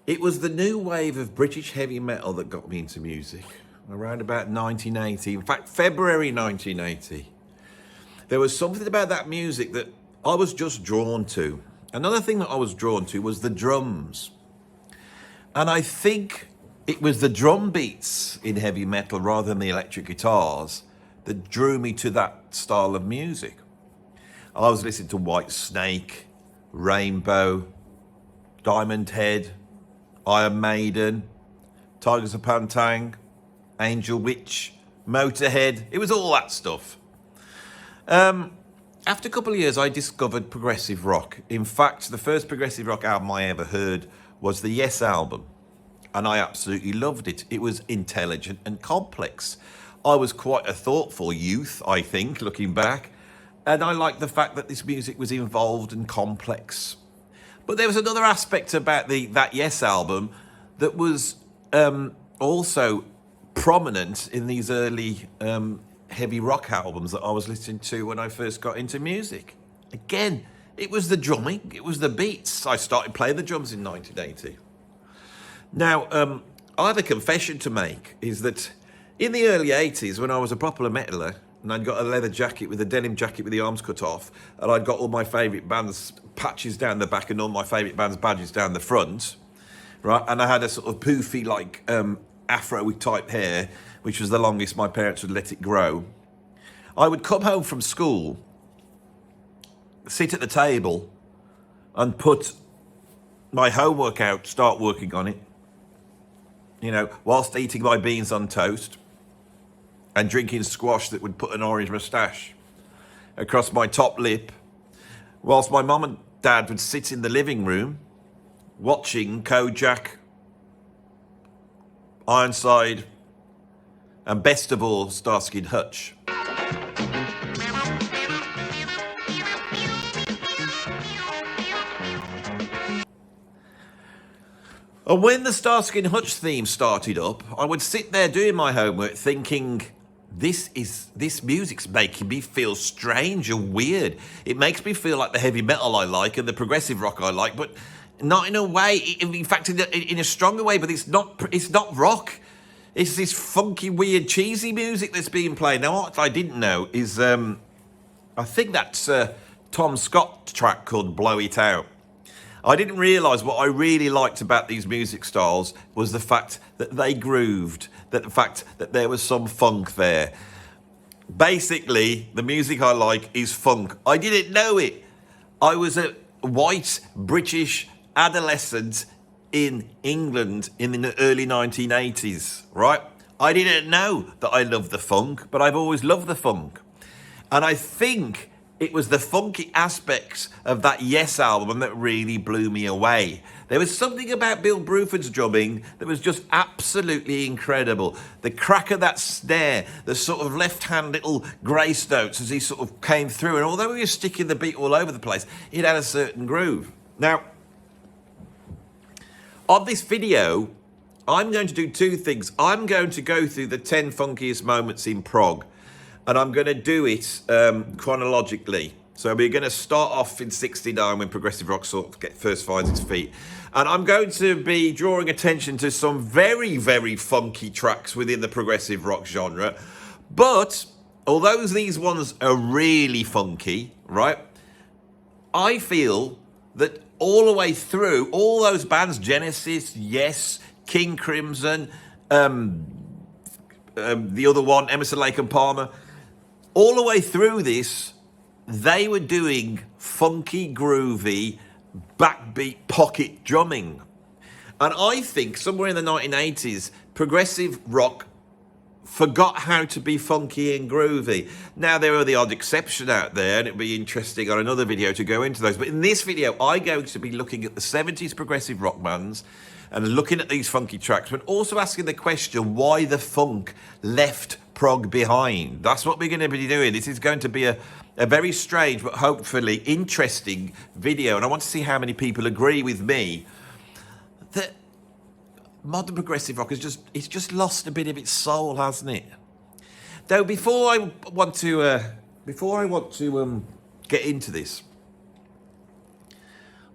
It was the new wave of British heavy metal that got me into music around about 1980. In fact, February 1980. There was something about that music that I was just drawn to. Another thing that I was drawn to was the drums. And I think it was the drum beats in heavy metal rather than the electric guitars that drew me to that style of music. I was listening to White Snake, Rainbow, Diamond Head, Iron Maiden, Tigers of Pantang, Angel Witch, Motorhead. It was all that stuff. After a couple of years, I discovered progressive rock. In fact, the first progressive rock album I ever heard was the Yes album, and I absolutely loved it. It was intelligent and complex. I was quite a thoughtful youth, I think, looking back, and I liked the fact that this music was involved and complex. But there was another aspect about that Yes album that was also prominent in these early heavy rock albums that I was listening to when I first got into music. Again, it was the drumming, it was the beats. I started playing the drums in 1980. Now, I have a confession to make, is that in the early 80s, when I was a proper metaler, and I'd got a leather jacket with a denim jacket with the arms cut off, and I'd got all my favourite bands patches down the back and all my favourite bands badges down the front, right? And I had a sort of poofy, like, afro type hair, which was the longest my parents would let it grow. I would come home from school, sit at the table, and put my homework out, start working on it, you know, whilst eating my beans on toast and drinking squash that would put an orange moustache across my top lip, whilst my mum and dad would sit in the living room watching Kojak, Ironside, and best of all, Starsky and Hutch. And when the Starsky and Hutch theme started up, I would sit there doing my homework thinking, this music's making me feel strange and weird. It makes me feel like the heavy metal I like and the progressive rock I like, but not in a way, in fact, in a stronger way, but it's not rock. It's this funky, weird, cheesy music that's being played. Now, what I didn't know is, I think that's a Tom Scott track called Blow It Out. I didn't realise what I really liked about these music styles was the fact that they grooved, that the fact that there was some funk there. Basically, the music I like is funk. I didn't know it. I was a white British adolescent in England in the early 1980s, right? I didn't know that I loved the funk, but I've always loved the funk. And I think it was the funky aspects of that Yes album that really blew me away. There was something about Bill Bruford's drumming that was just absolutely incredible. The crack of that snare, the sort of left-hand little grace notes as he sort of came through, and although he was sticking the beat all over the place, it had a certain groove. Now, on this video, I'm going to do two things. I'm going to go through the 10 funkiest moments in prog, and I'm going to do it chronologically. So we're going to start off in 69 when progressive rock sort of first finds its feet. And I'm going to be drawing attention to some very, very funky tracks within the progressive rock genre. But although these ones are really funky, right, I feel that all the way through, all those bands, Genesis, Yes, King Crimson, the other one, Emerson, Lake and Palmer, all the way through this, they were doing funky, groovy, backbeat pocket drumming. And I think somewhere in the 1980s, progressive rock forgot how to be funky and groovy. Now, there are the odd exception out there, and it'd be interesting on another video to go into those. But in this video, I'm going to be looking at the 70s progressive rock bands and looking at these funky tracks, but also asking the question why the funk left prog behind. That's what we're going to be doing. This is going to be a very strange but hopefully interesting video, and I want to see how many people agree with me that modern progressive rock it's just lost a bit of its soul, hasn't it? Though before I want to get into this,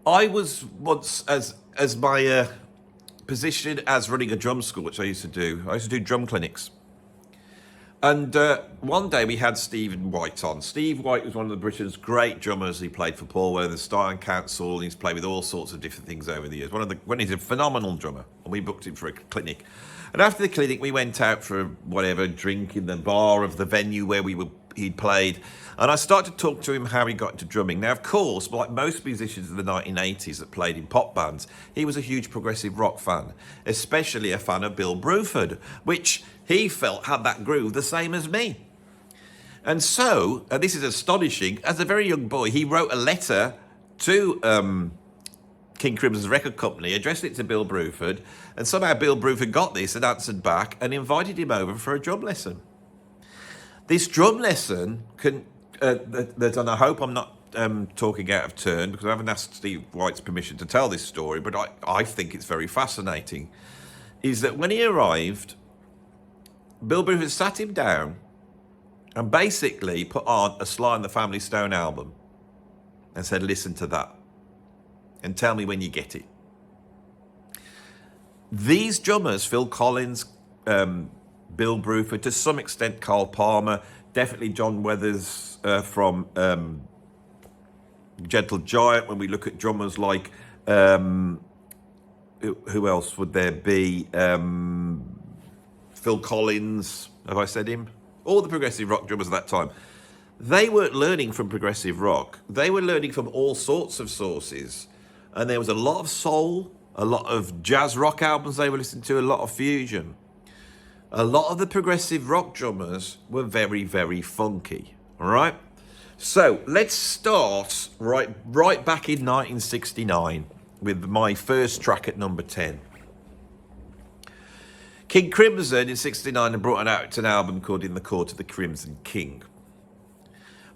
I was once, as my positioned as running a drum school, which I used to do. I used to do drum clinics. And one day we had Stephen White on. Steve White was one of the Britain's great drummers. He played for Paul Weatherstein Council, and he's played with all sorts of different things over the years. He's a phenomenal drummer, and we booked him for a clinic. And after the clinic, we went out for whatever, drink in the bar of the venue where he'd played. And I started to talk to him how he got into drumming. Now, of course, like most musicians of the 1980s that played in pop bands, he was a huge progressive rock fan, especially a fan of Bill Bruford, which he felt had that groove the same as me. And so, and this is astonishing, as a very young boy, he wrote a letter to King Crimson's record company, addressed it to Bill Bruford, and somehow Bill Bruford got this and answered back and invited him over for a drum lesson. This drum lesson and I hope I'm not talking out of turn because I haven't asked Steve White's permission to tell this story, but I think it's very fascinating, is that when he arrived, Bill Bruford sat him down and basically put on a Sly and the Family Stone album and said, listen to that and tell me when you get it. These drummers, Phil Collins, Bill Bruford, to some extent Carl Palmer, definitely John Weathers from Gentle Giant, when we look at drummers like, who else would there be? Phil Collins, have I said him? All the progressive rock drummers at that time. They weren't learning from progressive rock. They were learning from all sorts of sources. And there was a lot of soul, a lot of jazz rock albums they were listening to, a lot of fusion. A lot of the progressive rock drummers were very, very funky, all right? So let's start right back in 1969 with my first track at number 10. King Crimson in 69 had brought out an album called In the Court of the Crimson King.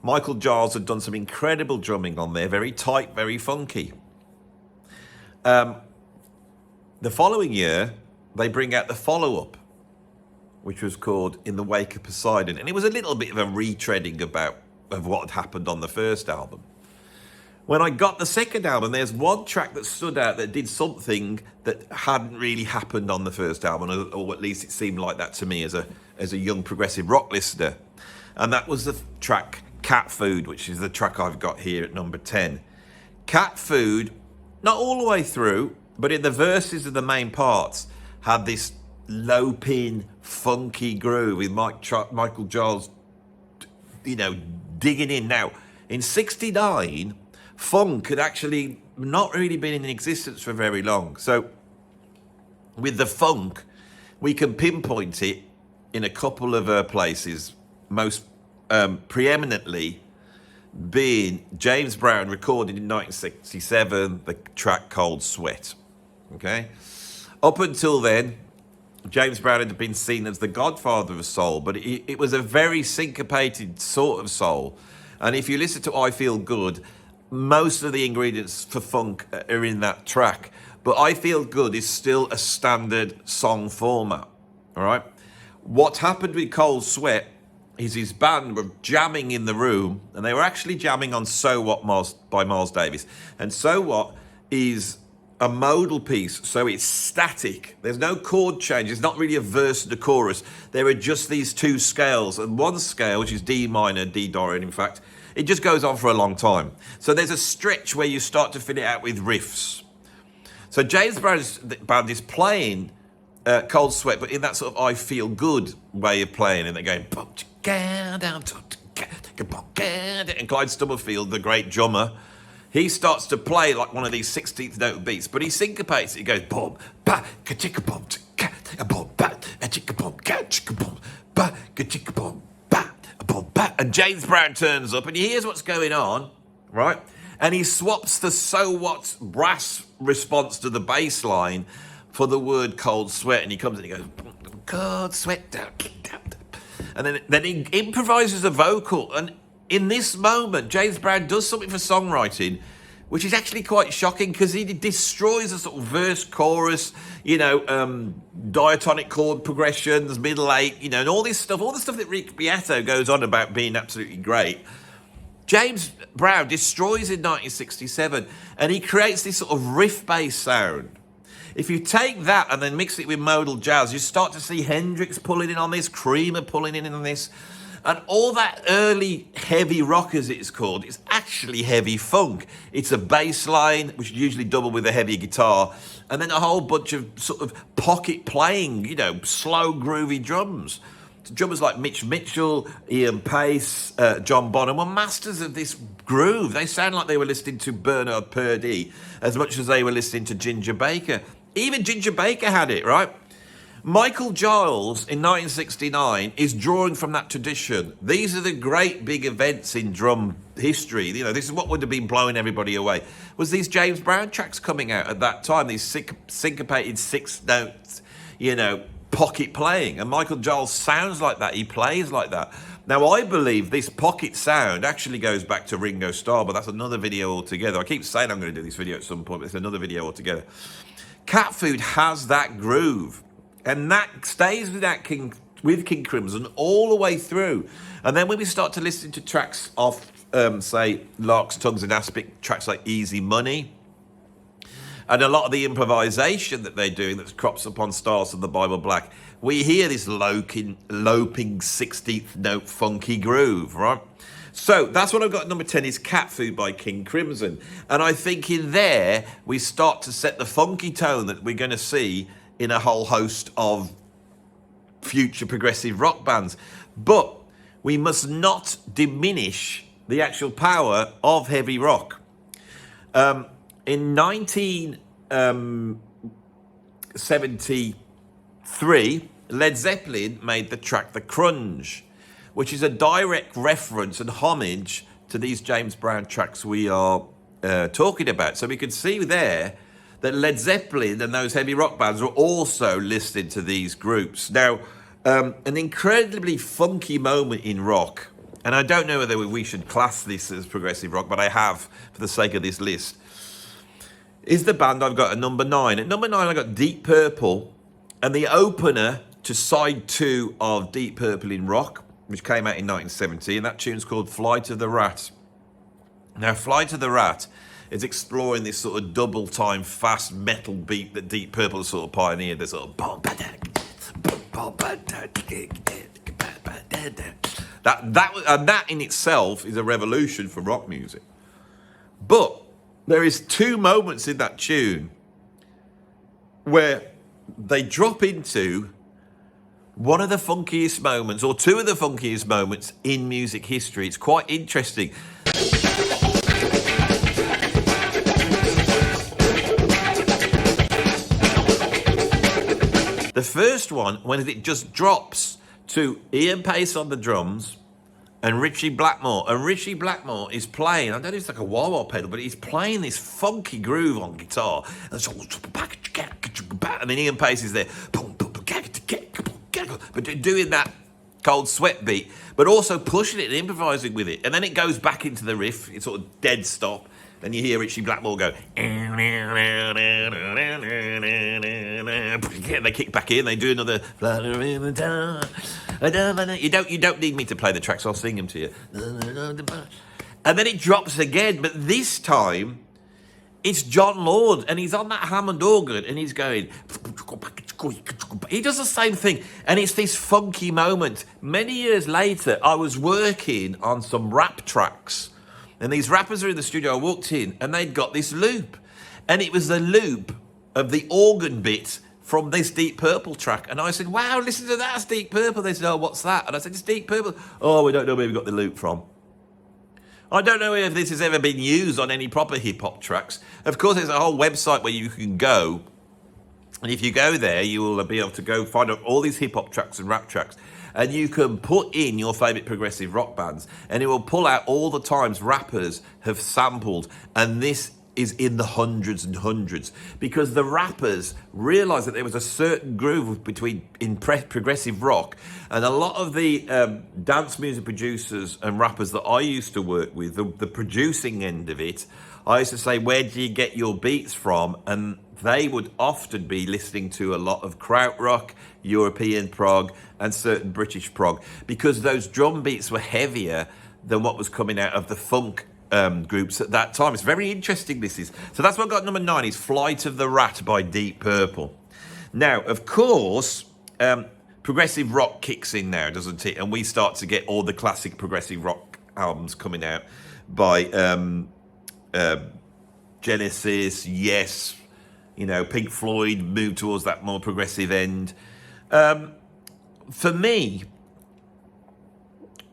Michael Giles had done some incredible drumming on there, very tight, very funky. The following year, they bring out the follow-up, which was called In the Wake of Poseidon. And it was a little bit of a retreading of what had happened on the first album. When I got the second album, there's one track that stood out that did something that hadn't really happened on the first album, or at least it seemed like that to me as a young progressive rock listener. And that was the track Cat Food, which is the track I've got here at number 10. Cat Food, not all the way through, but in the verses of the main parts, had this low pin, funky groove with Michael Giles, digging in. Now, in 69, funk had actually not really been in existence for very long. So, with the funk, we can pinpoint it in a couple of places, most preeminently being James Brown recorded in 1967, the track Cold Sweat. Okay? Up until then, James Brown had been seen as the godfather of soul, but it was a very syncopated sort of soul. And if you listen to I Feel Good, most of the ingredients for funk are in that track. But I Feel Good is still a standard song format, all right? What happened with Cold Sweat is his band were jamming in the room, and they were actually jamming on So What by Miles Davis. And So What is a modal piece, so it's static. There's no chord change. It's not really a verse and a chorus. There are just these two scales. And one scale, which is D minor, D Dorian, in fact, it just goes on for a long time. So there's a stretch where you start to fill it out with riffs. So James Brown's band is playing Cold Sweat, but in that sort of I Feel Good way of playing. And they're going... And Clyde Stubblefield, the great drummer, he starts to play like one of these 16th note beats, but he syncopates it. He goes boom, ba, ka chicka boom, ka boom, ba, a chicka boom, ka chicka boom, ba, ka chicka boom, ba, a boom, ba. And James Brown turns up and he hears what's going on, right? And he swaps the So What brass response to the bass line for the word Cold Sweat, and he comes in and he goes Cold Sweat, and then he improvises a vocal. And in this moment, James Brown does something for songwriting, which is actually quite shocking because he destroys the sort of verse, chorus, diatonic chord progressions, middle eight, and all this stuff, all the stuff that Rick Beato goes on about being absolutely great. James Brown destroys in 1967, and he creates this sort of riff-based sound. If you take that and then mix it with modal jazz, you start to see Hendrix pulling in on this, Creamer pulling in on this, and all that early heavy rock, as it's called, is actually heavy funk. It's a bass line, which is usually doubled with a heavy guitar, and then a whole bunch of sort of pocket playing, you know, slow, groovy drums. Drummers like Mitch Mitchell, Ian Pace, John Bonham were masters of this groove. They sound like they were listening to Bernard Purdie as much as they were listening to Ginger Baker. Even Ginger Baker had it, right? Michael Giles in 1969 is drawing from that tradition. These are the great big events in drum history. You know, this is what would have been blowing everybody away. Was these James Brown tracks coming out at that time? These syncopated 6 notes, you know, pocket playing. And Michael Giles sounds like that. He plays like that. Now, I believe this pocket sound actually goes back to Ringo Starr, but that's another video altogether. I keep saying I'm going to do this video at some point, but it's another video altogether. Cat Food has that groove. And that stays with King Crimson all the way through. And then when we start to listen to tracks off, say, Lark's Tongues and Aspic, tracks like Easy Money, and a lot of the improvisation that they're doing that crops up on Stars of the Bible Black, we hear this loping 16th note funky groove, right? So that's what I've got at number 10 is Cat Food by King Crimson. And I think in there, we start to set the funky tone that we're going to see in a whole host of future progressive rock bands. But we must not diminish the actual power of heavy rock. In 1973, Led Zeppelin made the track The Crunge, which is a direct reference and homage to these James Brown tracks we are talking about. So we can see there that Led Zeppelin and those heavy rock bands were also listed to these groups. Now, an incredibly funky moment in rock, and I don't know whether we should class this as progressive rock, but I have for the sake of this list, is the band I've got at number 9. At number 9, I got Deep Purple, and the opener to side 2 of Deep Purple in Rock, which came out in 1970, and that tune's called Fly to the Rat. Now, Fly to the Rat is exploring this sort of double-time fast metal beat that Deep Purple sort of pioneered. This sort of that in itself is a revolution for rock music. But there is 2 moments in that tune where they drop into one of the funkiest moments, or 2 of the funkiest moments in music history. It's quite interesting. The first one, when it just drops to Ian Pace on the drums and Richie Blackmore. And Richie Blackmore is playing, I don't know if it's like a wah-wah pedal, but he's playing this funky groove on guitar. And then Ian Pace is there, but doing that Cold Sweat beat, but also pushing it and improvising with it. And then it goes back into the riff, it's sort of dead stop. And you hear Richie Blackmore go, they kick back in, they do another, you don't need me to play the tracks, I'll sing them to you. And then it drops again, but this time, it's John Lord, and he's on that Hammond organ, and he's going, he does the same thing, and it's this funky moment. Many years later, I was working on some rap tracks, and these rappers are in the studio. I walked in, and they'd got this loop, and it was the loop of the organ bit from this Deep Purple track. And I said, wow, listen to that, it's Deep Purple. They said, oh, what's that? And I said, it's Deep Purple. Oh, we don't know where we got the loop from. I don't know if this has ever been used on any proper hip-hop tracks. Of course, there's a whole website where you can go, and if you go there, you will be able to go find out all these hip-hop tracks and rap tracks, and you can put in your favourite progressive rock bands, and it will pull out all the times rappers have sampled, and this is in the hundreds and hundreds, because the rappers realised that there was a certain groove in progressive rock, and a lot of the dance music producers and rappers that I used to work with, the producing end of it, I used to say, where do you get your beats from? And they would often be listening to a lot of krautrock, European prog, and certain British prog, because those drum beats were heavier than what was coming out of the funk groups at that time. It's very interesting, this is. So that's what I got number 9, is Flight of the Rat by Deep Purple. Now, of course, progressive rock kicks in now, doesn't it? And we start to get all the classic progressive rock albums coming out by Genesis, Yes, you know, Pink Floyd moved towards that more progressive end. For me,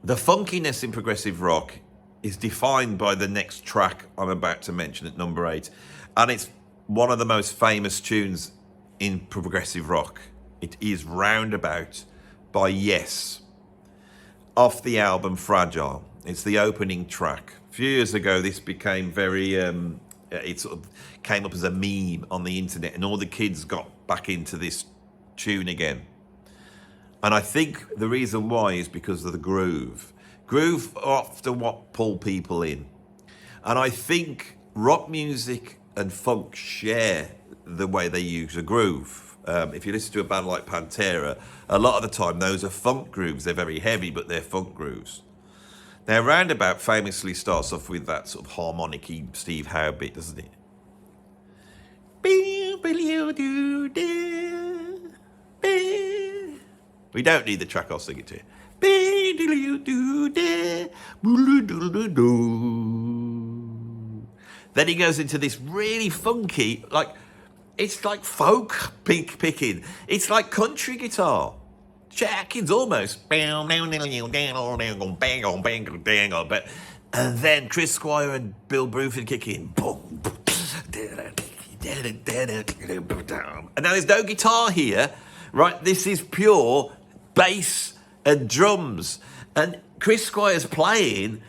the funkiness in progressive rock is defined by the next track I'm about to mention at number 8. And it's one of the most famous tunes in progressive rock. It is Roundabout by Yes, off the album Fragile. It's the opening track. A few years ago, this became very, it sort of came up as a meme on the internet, and all the kids got back into this tune again. And I think the reason why is because of the groove. Groove are often what pull people in. And I think rock music and funk share the way they use a groove. If you listen to a band like Pantera, a lot of the time those are funk grooves. They're very heavy, but they're funk grooves. Now, Roundabout famously starts off with that sort of harmonic-y Steve Howe bit, doesn't it? We don't need the track, I'll sing it to you. Then he goes into this really funky, like, it's like folk picking. It's like country guitar. Jackins almost. But, and then Chris Squire and Bill Bruford kick in. And now there's no guitar here, right? This is pure bass and drums. And Chris Squire's playing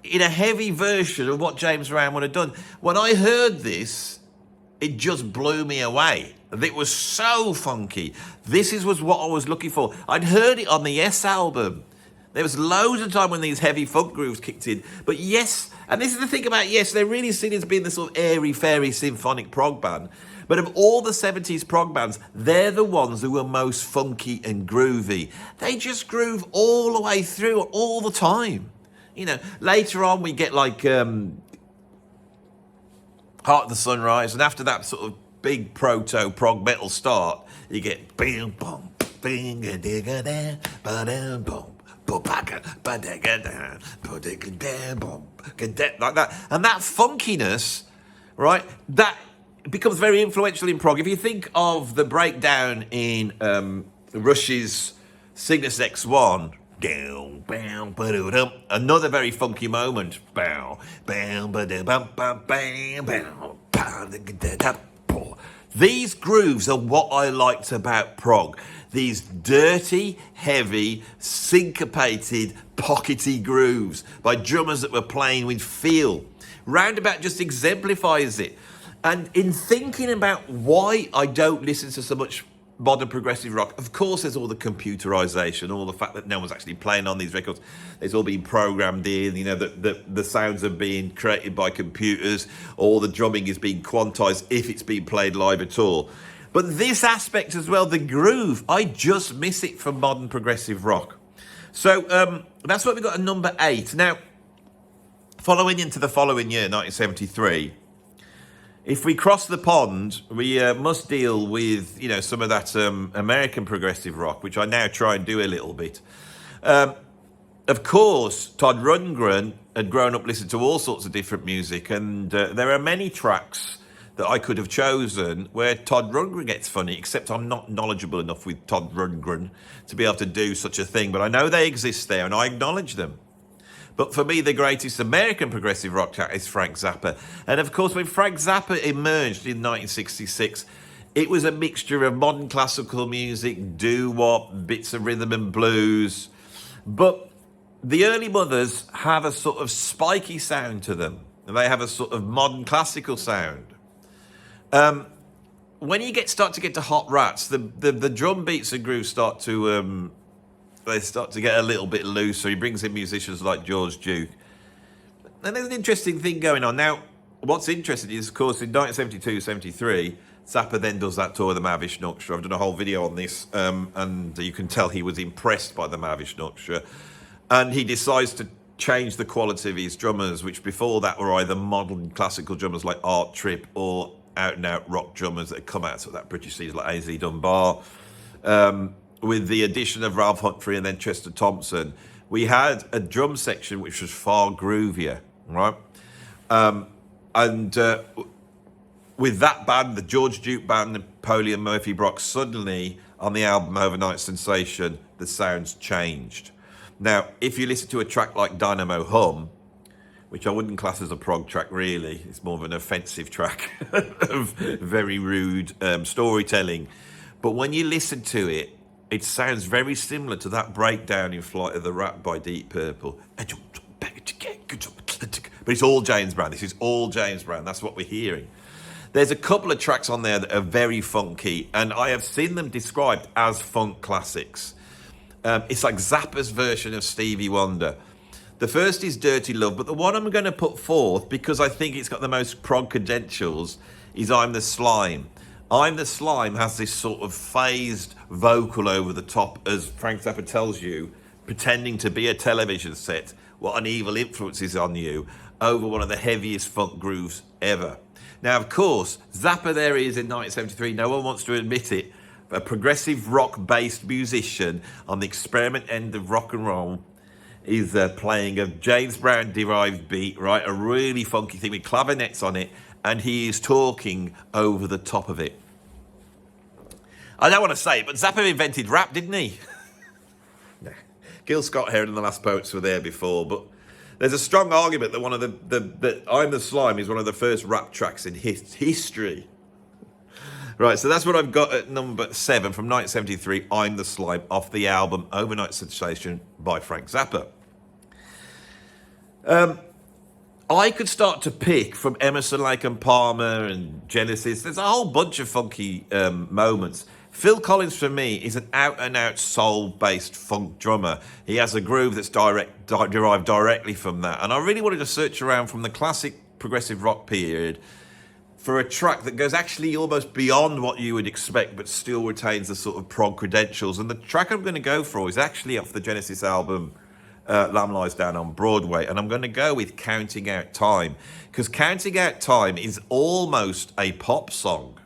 in a heavy version of what James Brown would have done. When I heard this, it just blew me away. It was so funky. This was what I was looking for. I'd heard it on the Yes album. There was loads of time when these heavy funk grooves kicked in. But Yes, and this is the thing about Yes, they're really seen as being the sort of airy-fairy symphonic prog band. But of all the 70s prog bands, they're the ones who were most funky and groovy. They just groove all the way through, all the time. You know, later on we get like Heart of the Sunrise, and after that sort of big proto-prog metal start, you get bing bum bing a digga da ba da boom like that. And that funkiness, right, that becomes very influential in prog. If you think of the breakdown in Rush's Cygnus X1, another very funky moment. These grooves are what I liked about prog. These dirty, heavy, syncopated, pockety grooves by drummers that were playing with feel. Roundabout just exemplifies it. And in thinking about why I don't listen to so much modern progressive rock, of course there's all the computerization, all the fact that no one's actually playing on these records. It's all being programmed in, you know, the sounds are being created by computers, all the drumming is being quantized if it's being played live at all. But this aspect as well, the groove, I just miss it from modern progressive rock. So that's what we got at number 8. Now, following into the following year, 1973, if we cross the pond, we must deal with, you know, some of that American progressive rock, which I now try and do a little bit. Of course, Todd Rundgren had grown up listening to all sorts of different music, and there are many tracks that I could have chosen where Todd Rundgren gets funny, except I'm not knowledgeable enough with Todd Rundgren to be able to do such a thing. But I know they exist there, and I acknowledge them. But for me, the greatest American progressive rock track is Frank Zappa. And of course, when Frank Zappa emerged in 1966, it was a mixture of modern classical music, doo-wop, bits of rhythm and blues. But the early mothers have a sort of spiky sound to them. And they have a sort of modern classical sound. When you start to get to Hot Rats, the drum beats and grooves start to get a little bit looser. He brings in musicians like George Duke. And there's an interesting thing going on. Now, what's interesting is, of course, in 1972-73, Zappa then does that tour with the Mavish Orchestra. I've done a whole video on this, and you can tell he was impressed by the Mavish Orchestra. And he decides to changed the quality of his drummers, which before that were either modern classical drummers like Art Tripp or out-and-out rock drummers that had come out of that British scene like A.Z. Dunbar. With the addition of Ralph Humphrey and then Chester Thompson, we had a drum section which was far groovier, right? With that band, the George Duke Band, Napoleon Murphy Brock, suddenly on the album Overnight Sensation, the sounds changed. Now, if you listen to a track like Dynamo Hum, which I wouldn't class as a prog track really, it's more of an offensive track of very rude storytelling. But when you listen to it, it sounds very similar to that breakdown in Flight of the Rat by Deep Purple. But it's all James Brown. This is all James Brown. That's what we're hearing. There's a couple of tracks on there that are very funky, and I have seen them described as funk classics. It's like Zappa's version of Stevie Wonder. The first is Dirty Love, but the one I'm going to put forth, because I think it's got the most prog credentials, is I'm the Slime. I'm the Slime has this sort of phased vocal over the top, as Frank Zappa tells you, pretending to be a television set, what an evil influence is on you, over one of the heaviest funk grooves ever. Now, of course, Zappa there is in 1973, no one wants to admit it, a progressive rock-based musician on the experiment end of rock and roll. He's playing a James Brown-derived beat, right, a really funky thing with clavinets on it, and he is talking over the top of it. I don't want to say it, but Zappa invented rap, didn't he? Nah. Gil Scott-Heron and the Last Poets were there before, but there's a strong argument that one of the I'm the Slime is one of the first rap tracks in history. Right, so that's what I've got at number 7 from 1973, I'm the Slime, off the album Overnight Sensation by Frank Zappa. I could start to pick from Emerson, Lake and Palmer and Genesis. There's a whole bunch of funky moments. Phil Collins, for me, is an out-and-out soul-based funk drummer. He has a groove that's derived directly from that. And I really wanted to search around from the classic progressive rock period for a track that goes actually almost beyond what you would expect, but still retains the sort of prog credentials. And the track I'm going to go for is actually off the Genesis album, Lamb Lies Down on Broadway. And I'm going to go with Counting Out Time, because Counting Out Time is almost a pop song.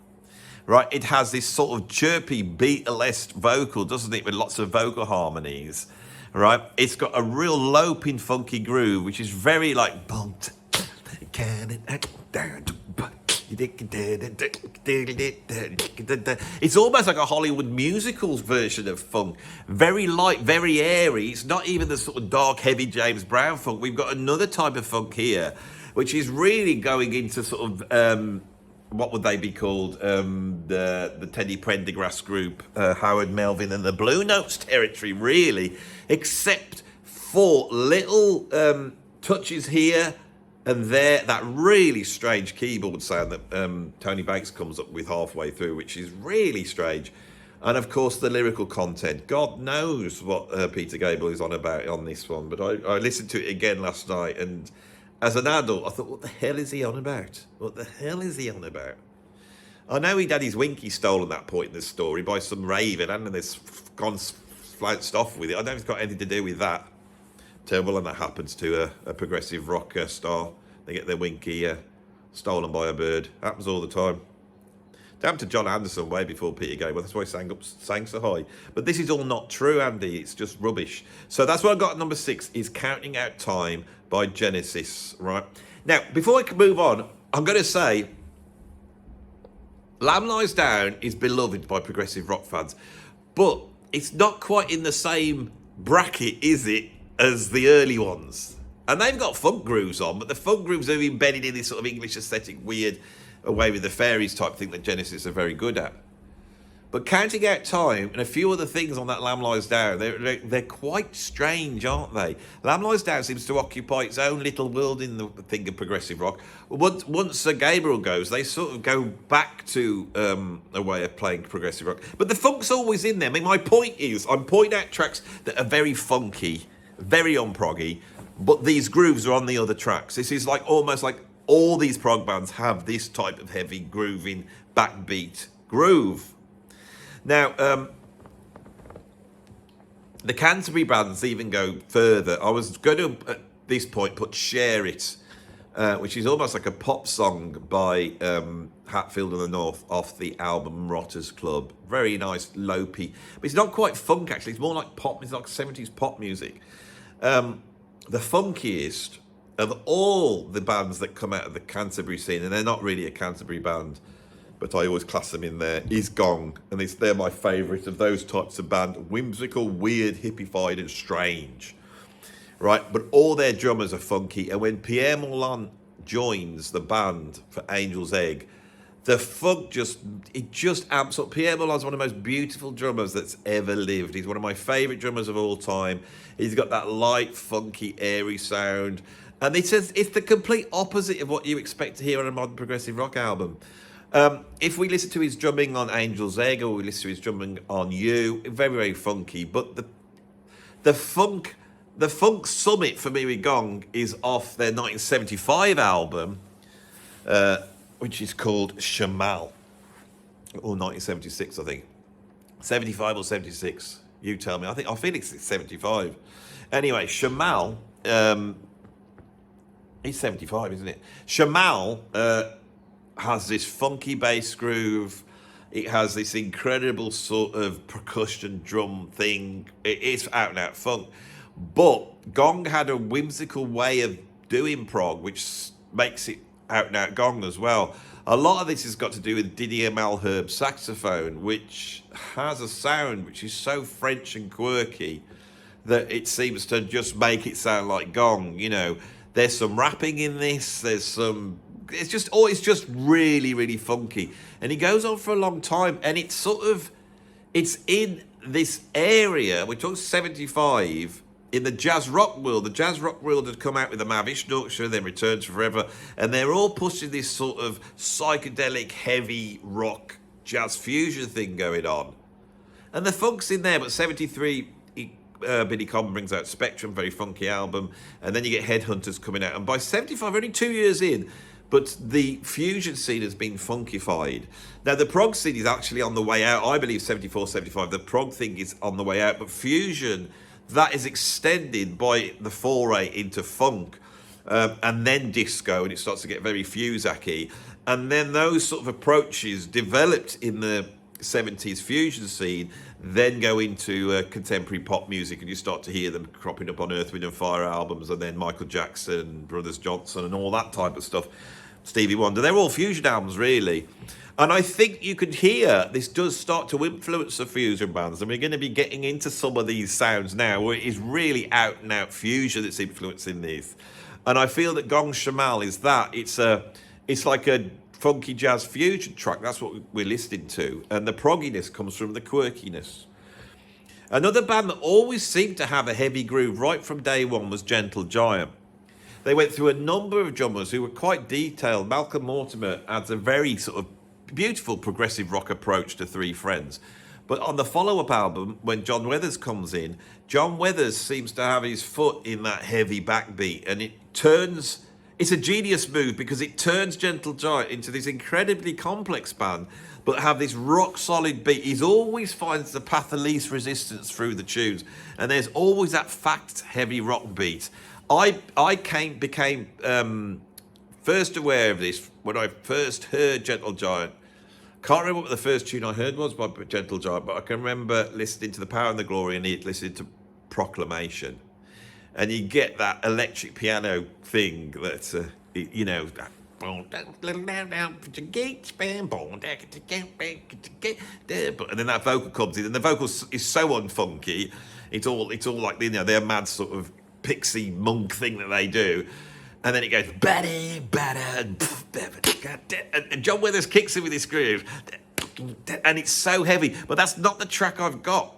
Right, it has this sort of chirpy, Beatlesque vocal, doesn't it, with lots of vocal harmonies. Right, it's got a real loping, funky groove, which is very like it's almost like a Hollywood musicals version of funk. Very light, very airy. It's not even the sort of dark, heavy James Brown funk. We've got another type of funk here, which is really going into sort of what would they be called? The Teddy Prendergrass group, Howard Melvin and the Blue Notes territory, really, except for little touches here and there, that really strange keyboard sound that Tony Banks comes up with halfway through, which is really strange. And of course, the lyrical content. God knows what Peter Gabriel is on about on this one, but I listened to it again last night, and as an adult, I thought, what the hell is he on about? What the hell is he on about? I know he'd had his Winky stolen at that point in the story by some raven, and this gone flounced off with it. I don't know if it's got anything to do with that. Terrible when that happens to a progressive rock star. They get their Winky stolen by a bird. Happens all the time. Damn to John Anderson way before Peter Gabriel. That's why he sang so high. But this is all not true, Andy. It's just rubbish. So that's what I got at number 6, is Counting Out Time by Genesis, right? Now, before I can move on, I'm going to say Lamb Lies Down is beloved by progressive rock fans, but it's not quite in the same bracket, is it, as the early ones? And they've got funk grooves on, but the funk grooves are embedded in this sort of English aesthetic, weird away with the fairies type thing that Genesis are very good at. But Counting Out Time and a few other things on that Lamb Lies Down, they're quite strange, aren't they? Lamb Lies Down seems to occupy its own little world in the thing of progressive rock. Once Sir Gabriel goes, they sort of go back to a way of playing progressive rock. But the funk's always in there. I mean, my point is, I'm pointing out tracks that are very funky, very unproggy, but these grooves are on the other tracks. This is like almost like all these prog bands have this type of heavy grooving backbeat groove. Now, the Canterbury bands even go further. I was going to this point put Share It, which is almost like a pop song by Hatfield and the North off the album Rotters Club. Very nice, lopey. But it's not quite funk, actually. It's more like pop. It's like 70s pop music. The funkiest of all the bands that come out of the Canterbury scene, and they're not really a Canterbury band, but I always class them in there, is Gong. And they're my favourite of those types of band. Whimsical, weird, hippified and strange. Right, but all their drummers are funky. And when Pierre Moulin joins the band for Angel's Egg, the funk just amps up. Pierre Moulin's one of the most beautiful drummers that's ever lived. He's one of my favourite drummers of all time. He's got that light, funky, airy sound. And it's the complete opposite of what you expect to hear on a modern progressive rock album. If we listen to his drumming on Angel's Egg or we listen to his drumming on You, very, very funky. But the funk summit for me with Gong is off their 1975 album, which is called Shamal, or 1976, I think. 75 or 76, you tell me. I feel it's 75. Anyway, Shamal, it's 75, isn't it? Shamal has this funky bass groove. It has this incredible sort of percussion drum thing. It's out and out funk. But Gong had a whimsical way of doing prog, which makes it out and out Gong as well. A lot of this has got to do with Didier Malherbe's saxophone, which has a sound which is so French and quirky that it seems to just make it sound like Gong. You know, there's some rapping in this. It's just really, really funky. And he goes on for a long time, and it's in this area, we're talking 75, in the jazz rock world. The jazz rock world had come out with the Mavish Yorkshire, then Return to Forever, and they're all pushing this sort of psychedelic, heavy rock, jazz fusion thing going on. And the funk's in there, but 73, Billy Cobb brings out Spectrum, very funky album, and then you get Headhunters coming out. And by 75, only 2 years in, but the fusion scene has been funkified. Now, the prog scene is actually on the way out. I believe 74, 75, the prog thing is on the way out, but fusion, that is extended by the foray into funk, and then disco, and it starts to get very Fuzak-y. And then those sort of approaches developed in the 70s fusion scene, then go into contemporary pop music, and you start to hear them cropping up on Earth, Wind and Fire albums, and then Michael Jackson, Brothers Johnson, and all that type of stuff. Stevie Wonder, they're all fusion albums, really. And I think you could hear this does start to influence the fusion bands, and we're going to be getting into some of these sounds now where it is really out and out fusion that's influencing this. And I feel that Gong Shamal is that. It's like a funky jazz fusion track. That's what we're listening to. And the progginess comes from the quirkiness. Another band that always seemed to have a heavy groove right from day one was Gentle Giant. They went through a number of drummers who were quite detailed. Malcolm Mortimer adds a very sort of beautiful progressive rock approach to Three Friends. But on the follow-up album, when John Weathers comes in, John Weathers seems to have his foot in that heavy backbeat, and it's a genius move because it turns Gentle Giant into this incredibly complex band, but have this rock-solid beat. He always finds the path of least resistance through the tunes, and there's always that fact-heavy rock beat. I became first aware of this when I first heard Gentle Giant. Can't remember what the first tune I heard was by Gentle Giant, but I can remember listening to The Power and the Glory and listening to Proclamation. And you get that electric piano thing that's, you know, and then that vocal comes in, and the vocal is so unfunky. It's all like, you know, their mad sort of pixie monk thing that they do. And then it goes, and John Weathers kicks in with his groove, and it's so heavy, but that's not the track I've got.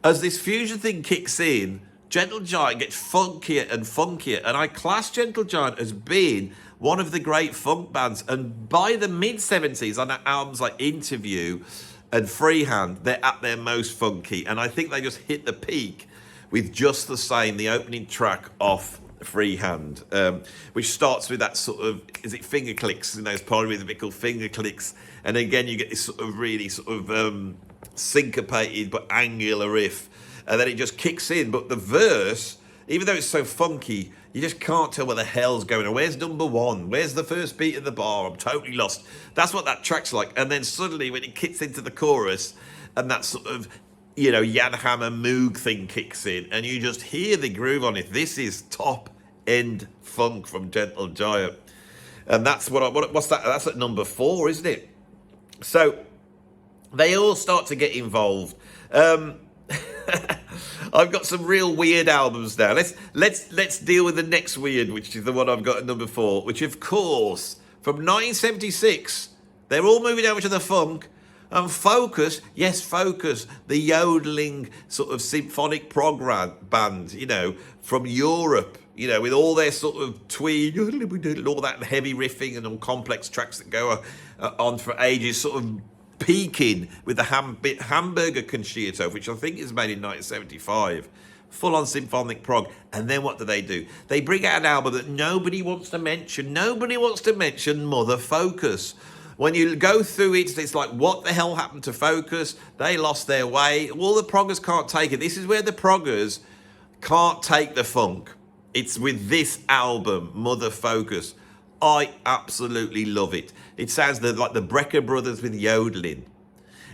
As this fusion thing kicks in, Gentle Giant gets funkier and funkier, and I class Gentle Giant as being one of the great funk bands, and by the mid-70s, on albums like Interview and Freehand, they're at their most funky, and I think they just hit the peak with Just the Same, the opening track off Freehand, which starts with that sort of, is it finger clicks, you know, it's polyrhythmical finger clicks, and again you get this sort of really sort of syncopated but angular riff, and then it just kicks in. But the verse, even though it's so funky, You just can't tell where the hell's going on. Where's number one? Where's the first beat of the bar? I'm totally lost. That's what that track's like. And then suddenly when it kicks into the chorus and that sort of, Jan Hammer Moog thing kicks in and you just hear the groove on it. This is top end funk from Gentle Giant. And that's what's that? That's at number 4, isn't it? So they all start to get involved. I've got some real weird albums now. Let's deal with the next weird, which is the one I've got at number 4, which of course from 1976, they're all moving over to the funk. And Focus, the yodeling sort of symphonic prog band, from Europe, with all their sort of tweed, all that heavy riffing and all complex tracks that go on for ages, sort of peaking with the Hamburger Concerto, which I think is made in 1975. Full-on symphonic prog. And then what do? They bring out an album that nobody wants to mention. Nobody wants to mention Mother Focus. When you go through it, it's like, what the hell happened to Focus? They lost their way. All the proggers can't take it. This is where the proggers can't take the funk. It's with this album, Mother Focus. I absolutely love it. It sounds like the Brecker Brothers with yodeling.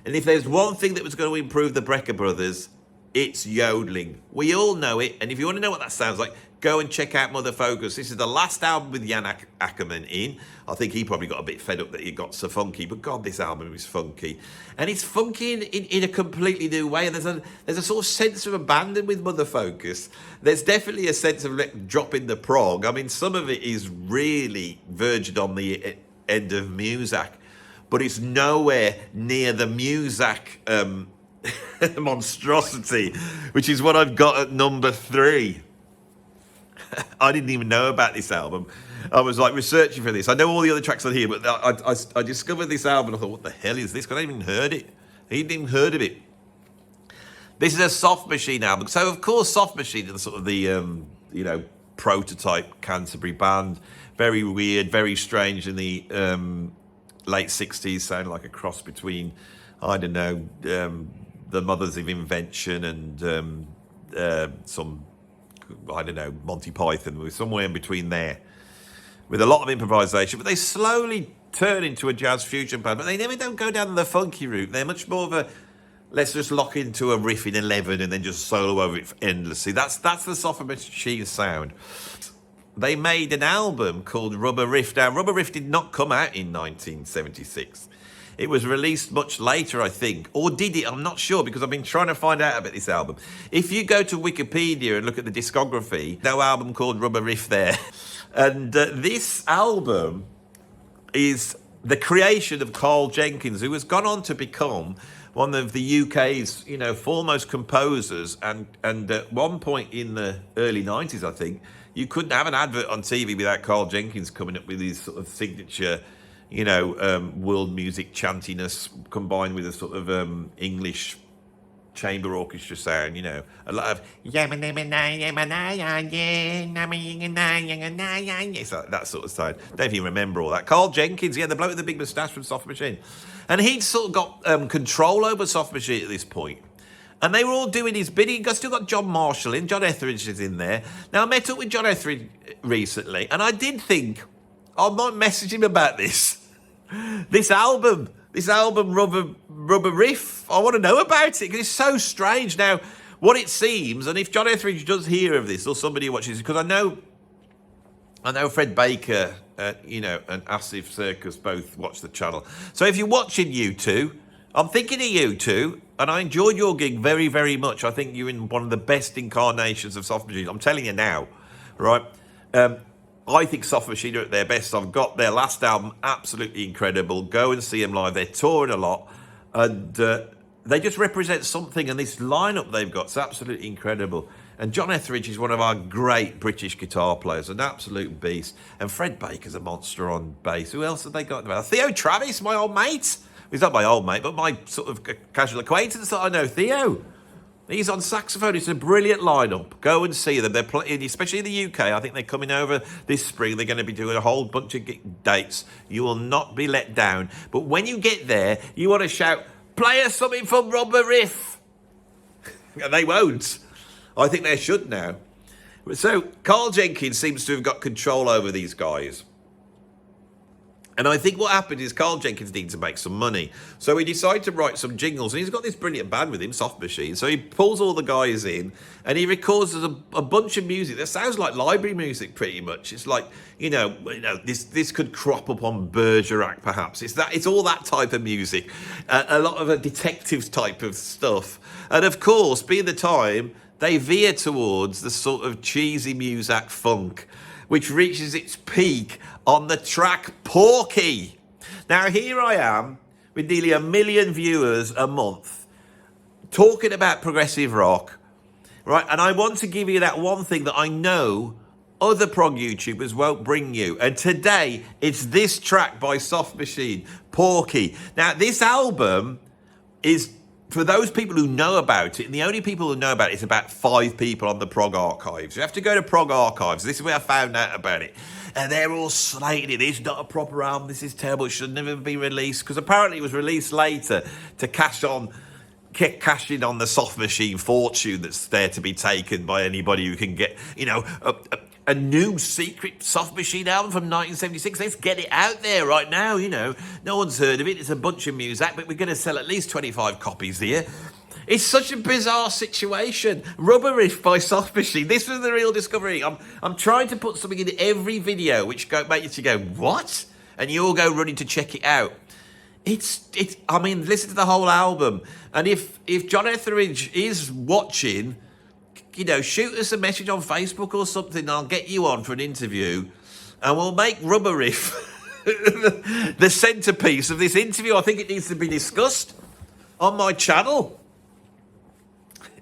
And if there's one thing that was going to improve the Brecker Brothers, it's yodeling. We all know it. And if you want to know what that sounds like, go and check out Mother Focus. This is the last album with Jan Ackerman in. I think he probably got a bit fed up that it got so funky. But God, this album is funky. And it's funky in a completely new way. There's a sort of sense of abandon with Mother Focus. There's definitely a sense of dropping the prog. I mean, some of it is really verged on the end of Muzak. But it's nowhere near the Muzak monstrosity, which is what I've got at number 3. I didn't even know about this album. I was researching for this. I know all the other tracks on here, but I discovered this album. I thought, what the hell is this? Because I hadn't even heard it. I hadn't even heard of it. This is a Soft Machine album. So of course, Soft Machine is sort of the prototype Canterbury band. Very weird, very strange in the late 60s. Sounded like a cross between, I don't know, the Mothers of Invention and some, I don't know, Monty Python. We're somewhere in between there, with a lot of improvisation. But they slowly turn into a jazz fusion band. But they never don't go down the funky route. They're much more of a, let's just lock into a riff in 11 and then just solo over it endlessly. That's the Soft Machine sound. They made an album called Rubber Riff. Now, Rubber Riff did not come out in 1976. It was released much later, I think. Or did it? I'm not sure, because I've been trying to find out about this album. If you go to Wikipedia and look at the discography, no album called Rubber Riff there. And this album is the creation of Carl Jenkins, who has gone on to become one of the UK's, foremost composers. And at one point in the early 90s, I think, you couldn't have an advert on TV without Carl Jenkins coming up with his sort of signature, world music chantiness combined with a sort of English chamber orchestra sound, a lot of it's like that sort of sound. Don't even remember all that. Carl Jenkins, the bloke with the big moustache from Soft Machine. And he'd sort of got control over Soft Machine at this point. And they were all doing his bidding. I still got John Marshall in. John Etheridge is in there. Now, I met up with John Etheridge recently, and I did think I might message him about this. This album, Rubber Riff. I want to know about it, because it's so strange. Now, what it seems, and if John Etheridge does hear of this, or somebody watches it, because I know Fred Baker, and Asif Circus both watch the channel. So if you're watching you two, I'm thinking of you two, and I enjoyed your gig very, very much. I think you're in one of the best incarnations of Soft Machine. I'm telling you now, right? I think Soft Machine are at their best. I've got their last album, absolutely incredible. Go and see them live. They're touring a lot, and they just represent something. And this lineup they've got is absolutely incredible. And John Etheridge is one of our great British guitar players, an absolute beast. And Fred Baker's a monster on bass. Who else have they got? Theo Travis, my old mate. He's not my old mate, but my sort of casual acquaintance that I know. Theo, he's on saxophone. It's a brilliant lineup. Go and see them. They're playing, especially in the UK. I think they're coming over this spring. They're going to be doing a whole bunch of dates. You will not be let down. But when you get there, you want to shout, "Play us something from Rubber Riff." And they won't. I think they should now. So Carl Jenkins seems to have got control over these guys. And I think what happened is Carl Jenkins needed to make some money. So he decided to write some jingles. And he's got this brilliant band with him, Soft Machine. So he pulls all the guys in and he records a bunch of music that sounds like library music pretty much. It's like, this could crop up on Bergerac perhaps. It's all that type of music. A lot of a detective type of stuff. And of course, being the time, they veer towards the sort of cheesy Muzak funk, which reaches its peak on the track Porky. Now, here I am with nearly 1 million viewers a month talking about progressive rock, right? And I want to give you that one thing that I know other prog YouTubers won't bring you. And today, it's this track by Soft Machine, Porky. Now, this album is, for those people who know about it, and the only people who know about it is about 5 people on the Prog Archives. You have to go to Prog Archives. This is where I found out about it. And they're all slating it. This is not a proper album. This is terrible. It should never be released. Because apparently it was released later to cash in on the Soft Machine fortune that's there to be taken by anybody who can get, a new secret Soft Machine album from 1976. Let's get it out there right now, No one's heard of it. It's a bunch of music, but we're going to sell at least 25 copies here. It's such a bizarre situation. Rubber Riff by Soft Machine. This was the real discovery. I'm trying to put something in every video which make you go, what? And you all go running to check it out. Listen to the whole album. And if John Etheridge is watching, shoot us a message on Facebook or something. I'll get you on for an interview. And we'll make Rubber Riff the centrepiece of this interview. I think it needs to be discussed on my channel.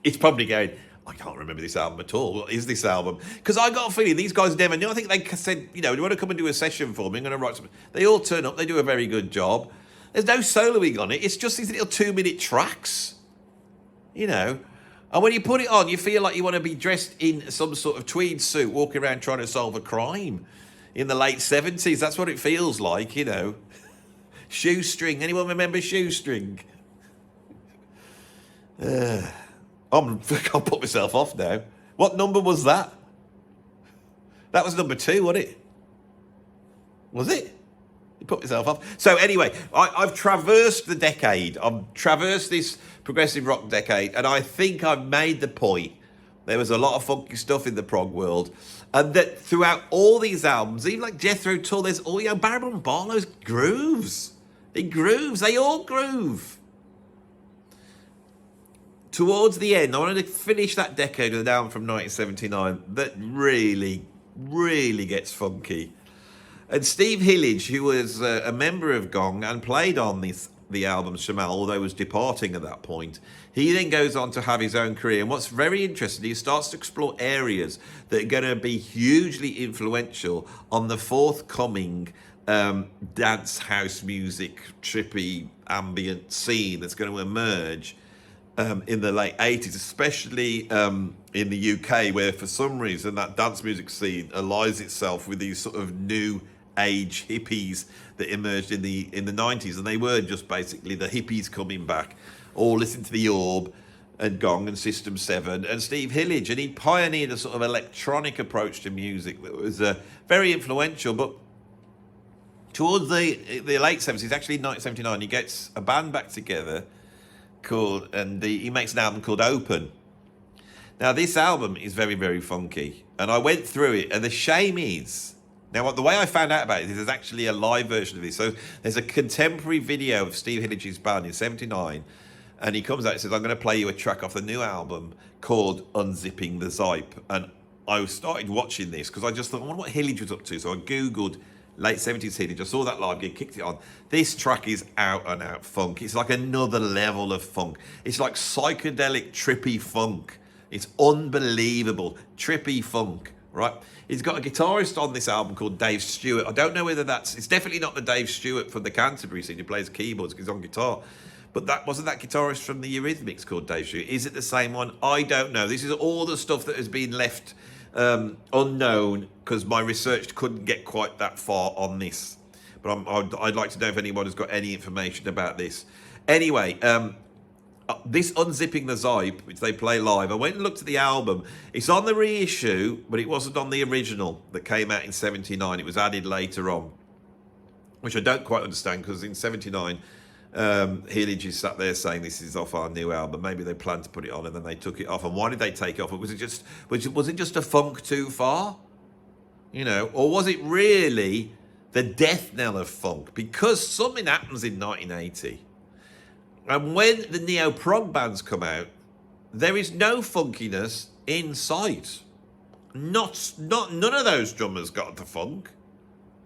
It's probably going, I can't remember this album at all. What is this album? Because I got a feeling these guys never knew. I think they said, do you want to come and do a session for me? I'm going to write something. They all turn up. They do a very good job. There's no soloing on it. It's just these little 2-minute tracks, And when you put it on, you feel like you want to be dressed in some sort of tweed suit, walking around trying to solve a crime in the late 70s. That's what it feels like, Shoestring. Anyone remember Shoestring? I can't put myself off now. What number was that? That was number 2, wasn't it? Was it? You put myself off. So anyway, I've traversed the decade. I've traversed this progressive rock decade, and I think I've made the point. There was a lot of funky stuff in the prog world, and that throughout all these albums, even like Jethro Tull, there's all, Baron Barlow's grooves. He grooves. They all groove. Towards the end, I wanted to finish that decade with an album from 1979 that really, really gets funky. And Steve Hillage, who was a member of Gong and played on the album Shamal, although he was departing at that point, he then goes on to have his own career. And what's very interesting, he starts to explore areas that are going to be hugely influential on the forthcoming dance house music, trippy, ambient scene that's going to emerge in the late 80s, especially in the UK, where for some reason that dance music scene allies itself with these sort of new age hippies that emerged in the 90s, and they were just basically the hippies coming back, all listening to the Orb and Gong and System 7 and Steve Hillage, and he pioneered a sort of electronic approach to music that was very influential. But towards the late 70s, actually in 1979, he gets a band back together he makes an album called Open. Now, this album is very, very funky, and I went through it, and the shame is, now the way I found out about it is there's actually a live version of this. So there's a contemporary video of Steve Hillage's band in 79, and he comes out and says, I'm going to play you a track off the new album called Unzipping the Zype. And I started watching this because I just thought, I wonder what Hillage was up to. So I Googled late 70s Hillage. I saw that live gig, kicked it on. This track is out and out funk. It's like another level of funk. It's like psychedelic, trippy funk. It's unbelievable. Trippy funk, right? He's got a guitarist on this album called Dave Stewart. I don't know whether it's definitely not the Dave Stewart from the Canterbury scene who plays keyboards because he's on guitar. But that wasn't that guitarist from the Eurythmics called Dave Stewart. Is it the same one? I don't know. This is all the stuff that has been left unknown because my research couldn't get quite that far on this. But I'd like to know if anyone has got any information about this. Anyway, this Unzipping the Zipe, which they play live, I went and looked at the album. It's on the reissue, but it wasn't on the original that came out in 79. It was added later on, which I don't quite understand, because in 79, Healige is sat there saying this is off our new album. Maybe they planned to put it on and then they took it off. And why did they take it off? Was it just a funk too far? You know, or was it really the death knell of funk? Because something happens in 1980. And when the neo-prog bands come out, there is no funkiness in sight. None of those drummers got the funk.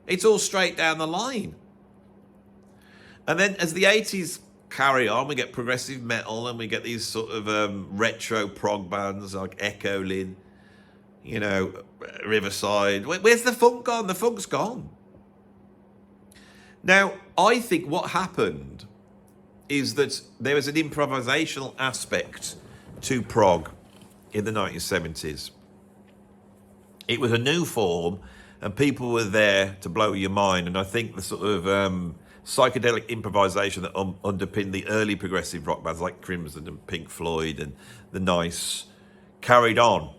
It's all straight down the line. And then as the 80s carry on, we get progressive metal and we get these sort of retro prog bands like Echo Lynn, you know, Riverside. Where's the funk gone? The funk's gone. Now, I think what happened is that there was an improvisational aspect to prog in the 1970s. It was a new form and people were there to blow your mind. And I think the sort of psychedelic improvisation that underpinned the early progressive rock bands like Crimson and Pink Floyd and The Nice carried on.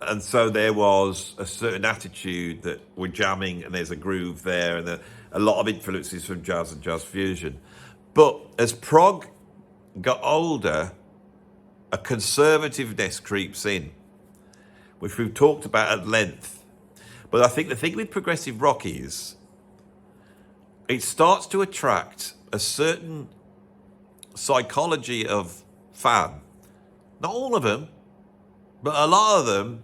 And so there was a certain attitude that we're jamming and there's a groove there and a lot of influences from jazz and jazz fusion. But as prog got older, a conservativeness creeps in, which we've talked about at length. But I think the thing with progressive rock is it starts to attract a certain psychology of fan. Not all of them, but a lot of them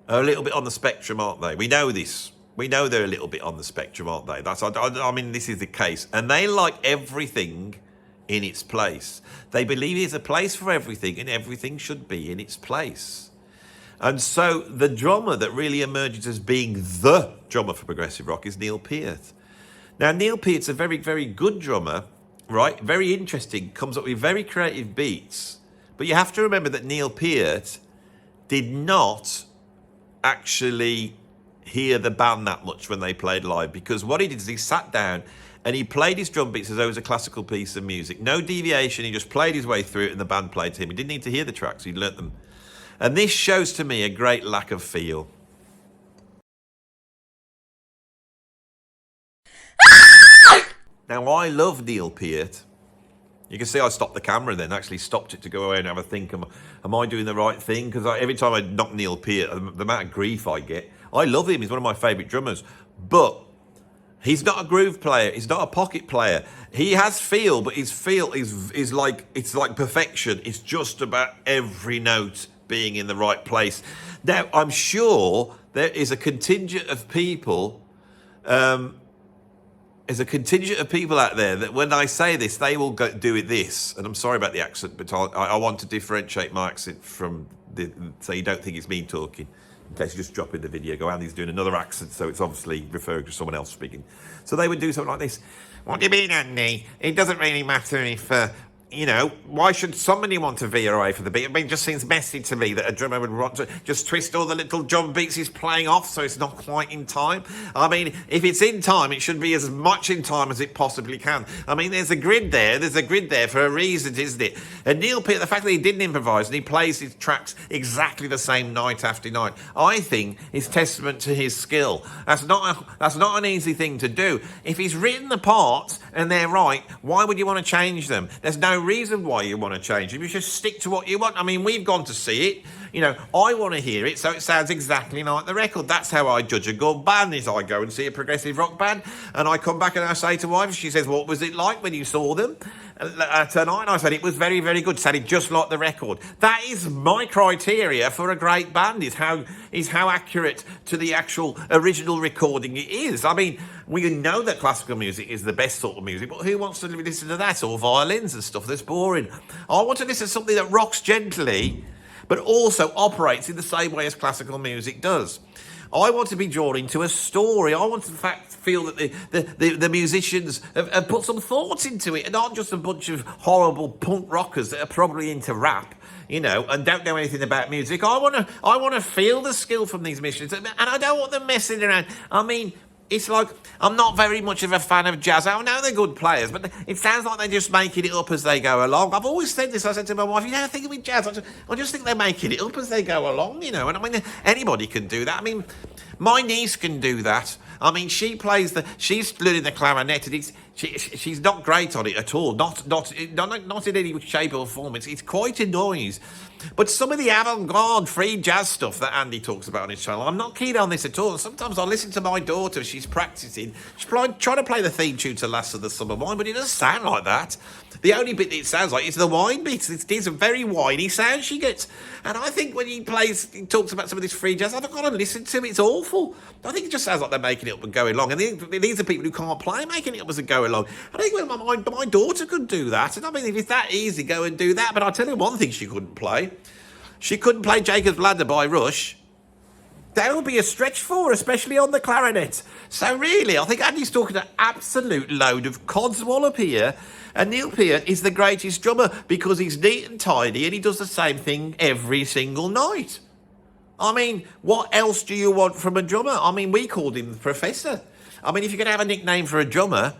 are a little bit on the spectrum, aren't they? We know this. We know they're a little bit on the spectrum, aren't they? I mean, this is the case. And they like everything in its place. They believe there's a place for everything and everything should be in its place. And so the drummer that really emerges as being the drummer for progressive rock is Neil Peart. Now, Neil Peart's a very, very good drummer, right? Very interesting, comes up with very creative beats. But you have to remember that Neil Peart did not actually hear the band that much when they played live, because what he did is he sat down and he played his drum beats as though it was a classical piece of music. No deviation, he just played his way through it and the band played to him. He didn't need to hear the tracks, he'd learnt them. And this shows to me a great lack of feel. Now, I love Neil Peart. You can see I stopped the camera then, actually stopped it to go away and have a think, am I doing the right thing? Because every time I knock Neil Peart, the amount of grief I get, I love him, he's one of my favourite drummers. But he's not a groove player, he's not a pocket player. He has feel, but his feel is like, it's like perfection. It's just about every note being in the right place. Now, I'm sure there is a contingent of people there's a contingent of people out there that when I say this, they will go do it this. And I'm sorry about the accent, but I want to differentiate my accent from so you don't think it's me talking. In case you just drop in the video, go, Andy's doing another accent, so it's obviously referring to someone else speaking. So they would do something like this. What do you mean, Andy? It doesn't really matter if, you know, why should somebody want to veer away from the beat? I mean, it just seems messy to me that a drummer would want to just twist all the little drum beats he's playing off so it's not quite in time. I mean, if it's in time, it should be as much in time as it possibly can. I mean, there's a grid there for a reason, isn't it? And Neil Peart, the fact that he didn't improvise and he plays his tracks exactly the same night after night, I think is testament to his skill. That's not an easy thing to do. If he's written the parts and they're right, why would you want to change them? There's no reason why you want to change them. You just stick to what you want. I mean, we've gone to see it. You know, I want to hear it so it sounds exactly like the record. That's how I judge a good band, is I go and see a progressive rock band and I come back and I say to wife, she says, what was it like when you saw them tonight? And I said, it was very, very good. Sounded just like the record. That is my criteria for a great band, is how accurate to the actual original recording it is. I mean, we know that classical music is the best sort of music, but who wants to listen to that? Or violins and stuff that's boring. I want to listen to something that rocks gently, but also operates in the same way as classical music does. I want to be drawn into a story. I want to, in fact, feel that the musicians have put some thoughts into it and aren't just a bunch of horrible punk rockers that are probably into rap, you know, and don't know anything about music. I want to feel the skill from these musicians, and I don't want them messing around. I mean, it's like, I'm not very much of a fan of jazz. I know they're good players, but it sounds like they're just making it up as they go along. I've always said this. I said to my wife, I think with jazz, I just think they're making it up as they go along, And I mean, anybody can do that. I mean, my niece can do that. I mean, she's learning the clarinet, and she's not great on it at all. Not in any shape or form. It's quite a noise. But some of the avant-garde free jazz stuff that Andy talks about on his channel, I'm not keen on this at all. Sometimes I listen to my daughter, she's practicing. She's trying to play the theme tune to Last of the Summer Wine, but it doesn't sound like that. The only bit that it sounds like is the whine bit. It's a very whiny sound she gets. And I think when he talks about some of this free jazz, I've got to listen to it. It's awful. I think it just sounds like they're making it up and going along. And these are people who can't play, making it up as they go along. I think my daughter could do that. And I mean, if it's that easy, go and do that. But I'll tell you one thing she couldn't play. She couldn't play Jacob's Ladder by Rush. That would be a stretch for her, especially on the clarinet. So really, I think Andy's talking an absolute load of codswallop here. And Neil Peart is the greatest drummer because he's neat and tidy and he does the same thing every single night. I mean, what else do you want from a drummer? I mean, we called him the Professor. I mean, if you're going to have a nickname for a drummer,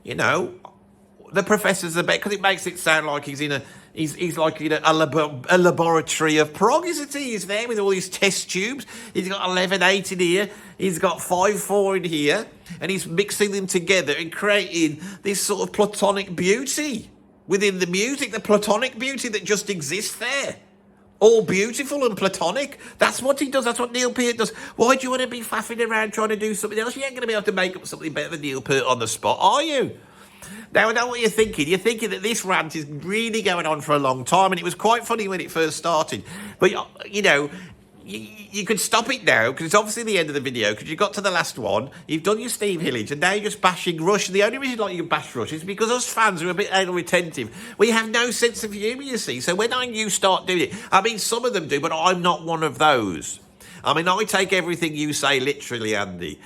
the Professor's the best because it makes it sound like he's in he's like in a laboratory of prog, isn't he? He's there with all these test tubes. He's got 11/8 in here. He's got 5/4 in here. And he's mixing them together and creating this sort of platonic beauty within the music, the platonic beauty that just exists there. All beautiful and platonic. That's what he does. That's what Neil Peart does. Why do you want to be faffing around trying to do something else? You ain't going to be able to make up something better than Neil Peart on the spot, are you? Now, I know what you're thinking. You're thinking that this rant is really going on for a long time, and it was quite funny when it first started. But, you could stop it now, because it's obviously the end of the video, because you got to the last one, you've done your Steve Hillage, and now you're just bashing Rush. And the only reason you bash Rush is because us fans are a bit anal retentive. We have no sense of humour, you see. So when you start doing it, I mean, some of them do, but I'm not one of those. I mean, I take everything you say literally, Andy.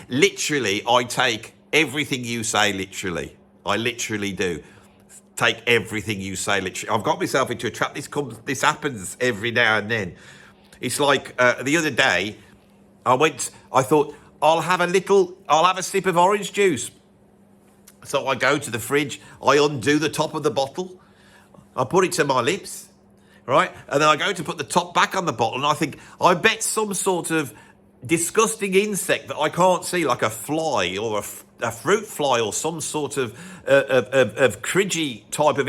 Literally, I take everything you say literally. I literally do. Take everything you say literally. I've got myself into a trap. This happens every now and then. It's like the other day, I thought, I'll have a sip of orange juice. So I go to the fridge, I undo the top of the bottle, I put it to my lips, right? And then I go to put the top back on the bottle, and I think, I bet some sort of disgusting insect that I can't see, like a fly or a fruit fly or some sort of cridgy type of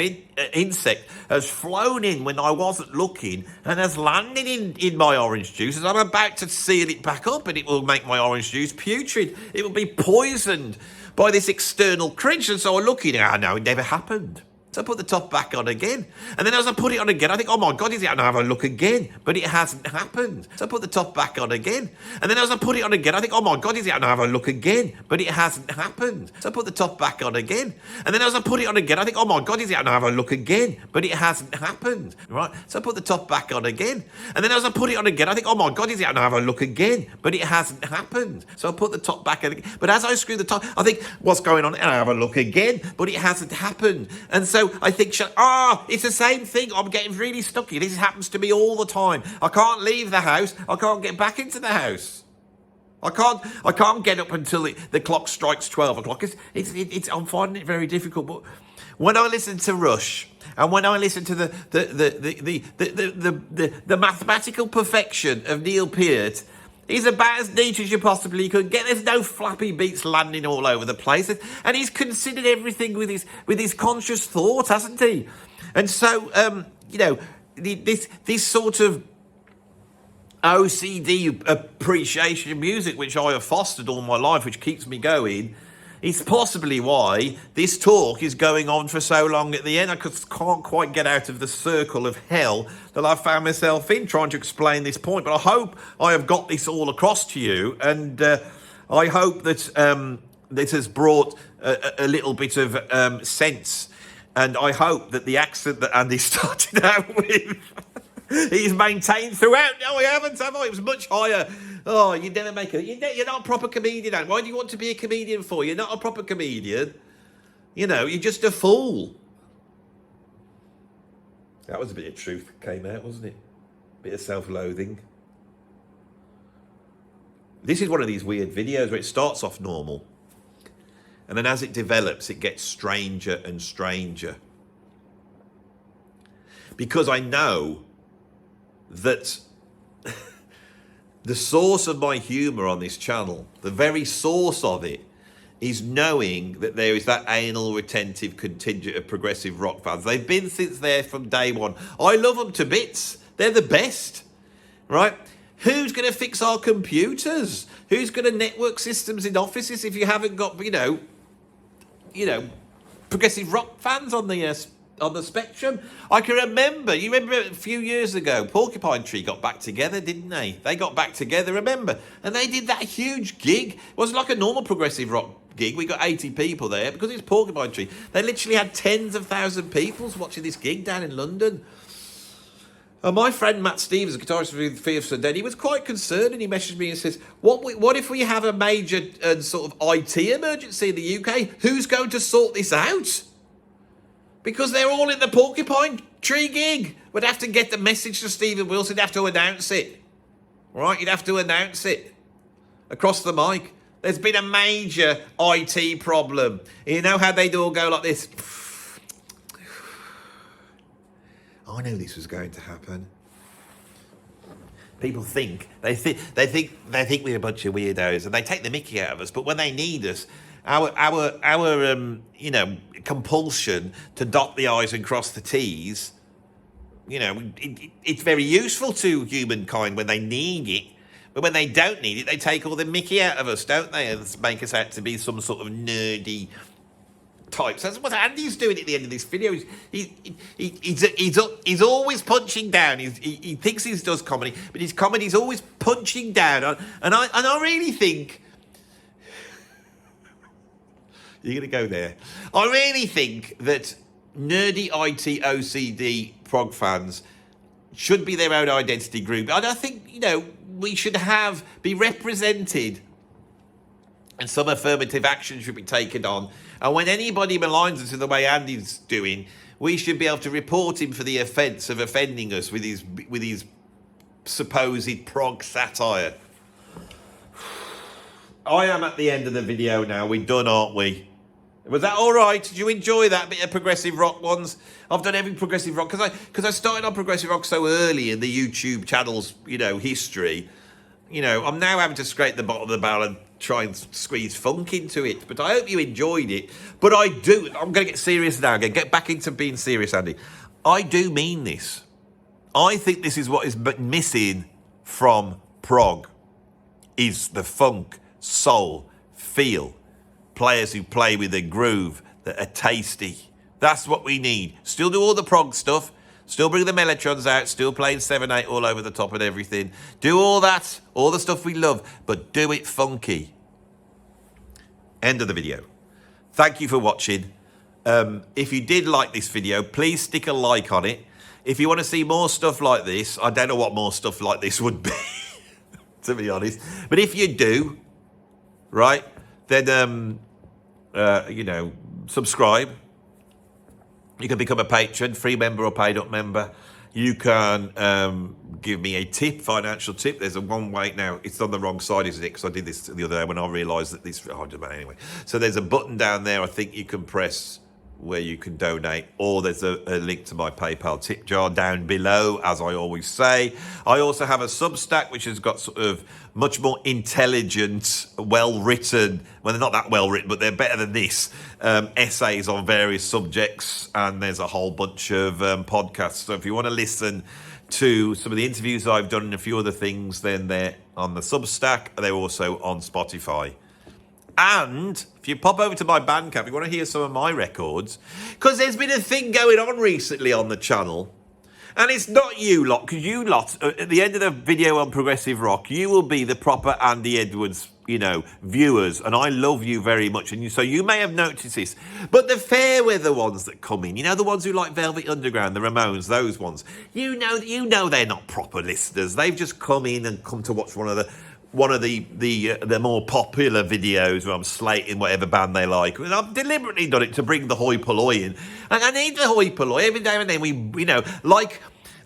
insect, has flown in when I wasn't looking and has landed in my orange juice. As I'm about to seal it back up, and it will make my orange juice putrid. It will be poisoned by this external cridge. And so I look in, no, it never happened. So I put the top back on again. And then as I put it on again, I think, oh my God, is it? And I have a look again. But it hasn't happened. So I put the top back on again. And then as I put it on again, I think, oh my God, is it? And I have a look again. But it hasn't happened. So I put the top back on again. And then as I put it on again, I think, oh my God, is it? And I have a look again. But it hasn't happened. Right? So I put the top back on again. And then as I put it on again, I think, oh my God, is it? And I have a look again. But it hasn't happened. So I put the top back on again. But as I screw the top, I think, what's going on? And I have a look again. But it hasn't happened. And so I think, it's the same thing. I'm getting really stuck here. This happens to me all the time. I can't leave the house. I can't get back into the house. I can't get up until the clock strikes 12 o'clock. I'm finding it very difficult. But when I listen to Rush, and when I listen to the mathematical perfection of Neil Peart, he's about as neat as you possibly could get. There's no flappy beats landing all over the place. And he's considered everything with his conscious thought, hasn't he? And so, this sort of OCD appreciation of music, which I have fostered all my life, which keeps me going, is possibly why this talk is going on for so long at the end. I can't quite get out of the circle of hell that I found myself in trying to explain this point. But I hope I have got this all across to you, and I hope that this has brought a little bit of sense. And I hope that the accent that Andy started out with, he's maintained throughout. No, I haven't, have I? It was much higher. Oh, you never make you're not a proper comedian, Andy. Why do you want to be a comedian for? You're not a proper comedian. You're just a fool. That was a bit of truth that came out, wasn't it? Bit of self-loathing. This is one of these weird videos where it starts off normal, and then as it develops, it gets stranger and stranger. Because I know that the source of my humour on this channel, the very source of it, is knowing that there is that anal retentive contingent of progressive rock fans. They've been since there from day one. I love them to bits. They're the best, right? Who's going to fix our computers? Who's going to network systems in offices if you haven't got, you know, progressive rock fans on the spectrum? I can remember, you remember a few years ago, Porcupine Tree got back together, didn't they? They got back together, remember? And they did that huge gig. It wasn't like a normal progressive rock gig. We got 80 people there because it's Porcupine Tree. They literally had tens of thousands of people watching this gig down in London. And my friend Matt Stevens, a guitarist with Fear of Sunday, he was quite concerned, and he messaged me and says, what if we have a major sort of IT emergency in the UK? Who's going to sort this out? Because they're all in the Porcupine Tree gig. We'd have to get the message to Stephen Wilson. He'd have to announce it. Right? You'd have to announce it across the mic. There's been a major IT problem. You know how they'd all go like this? I knew this was going to happen. People think they think we're a bunch of weirdos, and they take the mickey out of us. But when they need us, our compulsion to dot the I's and cross the T's, it's very useful to humankind when they need it. But when they don't need it, they take all the mickey out of us, don't they? And make us out to be some sort of nerdy types. That's what Andy's doing at the end of this video. He's always punching down. He thinks he does comedy, but his comedy's always punching down. And I really think you're going to go there. I really think that nerdy IT OCD prog fans should be their own identity group. And I think, we should be represented, and some affirmative action should be taken on. And when anybody maligns us in the way Andy's doing, we should be able to report him for the offence of offending us with his supposed prog satire. I am at the end of the video now. We're done, aren't we? Was that all right? Did you enjoy that bit of progressive rock ones? I've done every progressive rock because I started on progressive rock so early in the YouTube channel's history. I'm now having to scrape the bottom of the barrel and try and squeeze funk into it. But I hope you enjoyed it. But I'm going to get serious now again. Get back into being serious, Andy. I do mean this. I think this is what is missing from prog, is the funk, soul, feel. Players who play with a groove that are tasty. That's what we need. Still do all the prog stuff. Still bring the Mellotrons out. Still playing 7/8 all over the top and everything. Do all that. All the stuff we love. But do it funky. End of the video. Thank you for watching. If you did like this video, please stick a like on it. If you want to see more stuff like this, I don't know what more stuff like this would be, to be honest. But if you do, right, then subscribe. You can become a patron, free member or paid up member. You can give me a tip, financial tip. There's a one way now. It's on the wrong side, isn't it? Because I did this the other day when I realised that this. Oh, anyway. So there's a button down there. I think you can press where you can donate, or there's a link to my PayPal tip jar down below, as I always say. I also have a Substack, which has got sort of much more intelligent, well-written, well, they're not that well-written, but they're better than this, essays on various subjects, and there's a whole bunch of podcasts. So if you want to listen to some of the interviews I've done and a few other things, then they're on the Substack. They're also on Spotify. And if you pop over to my Bandcamp, you want to hear some of my records, because there's been a thing going on recently on the channel, and it's not you lot, because you lot, at the end of the video on progressive rock, you will be the proper Andy Edwards, viewers, and I love you very much, and so you may have noticed this, but the fair weather ones that come in, the ones who like Velvet Underground, the Ramones, those ones, you know they're not proper listeners. They've just come in and come to watch one of the more popular videos where I'm slating whatever band they like. And I've deliberately done it to bring the hoi polloi in. And I need the hoi polloi every day and then.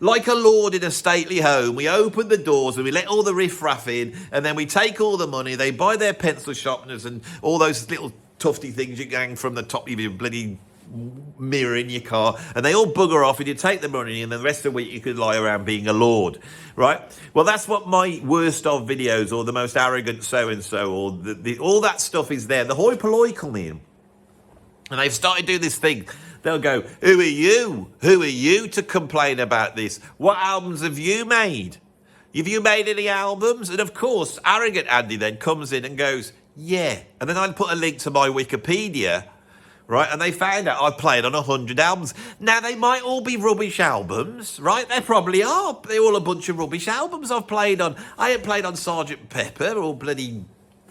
like a lord in a stately home. We open the doors and we let all the riffraff in, and then we take all the money. They buy their pencil sharpeners and all those little tufty things you hang from the top of your bloody mirror in your car, and they all bugger off, and you take the money, and then the rest of the week you could lie around being a lord, right? Well, that's what my worst of videos, or the most arrogant so-and-so, or all that stuff is there. The hoi polloi come in, and they've started doing this thing. They'll go, who are you? Who are you to complain about this? What albums have you made? Have you made any albums? And of course, arrogant Andy then comes in and goes, yeah. And then I'd put a link to my Wikipedia, right? And they found out I've played on 100 albums. Now, they might all be rubbish albums, right? They probably are. They're all a bunch of rubbish albums I've played on. I ain't played on Sgt. Pepper or bloody,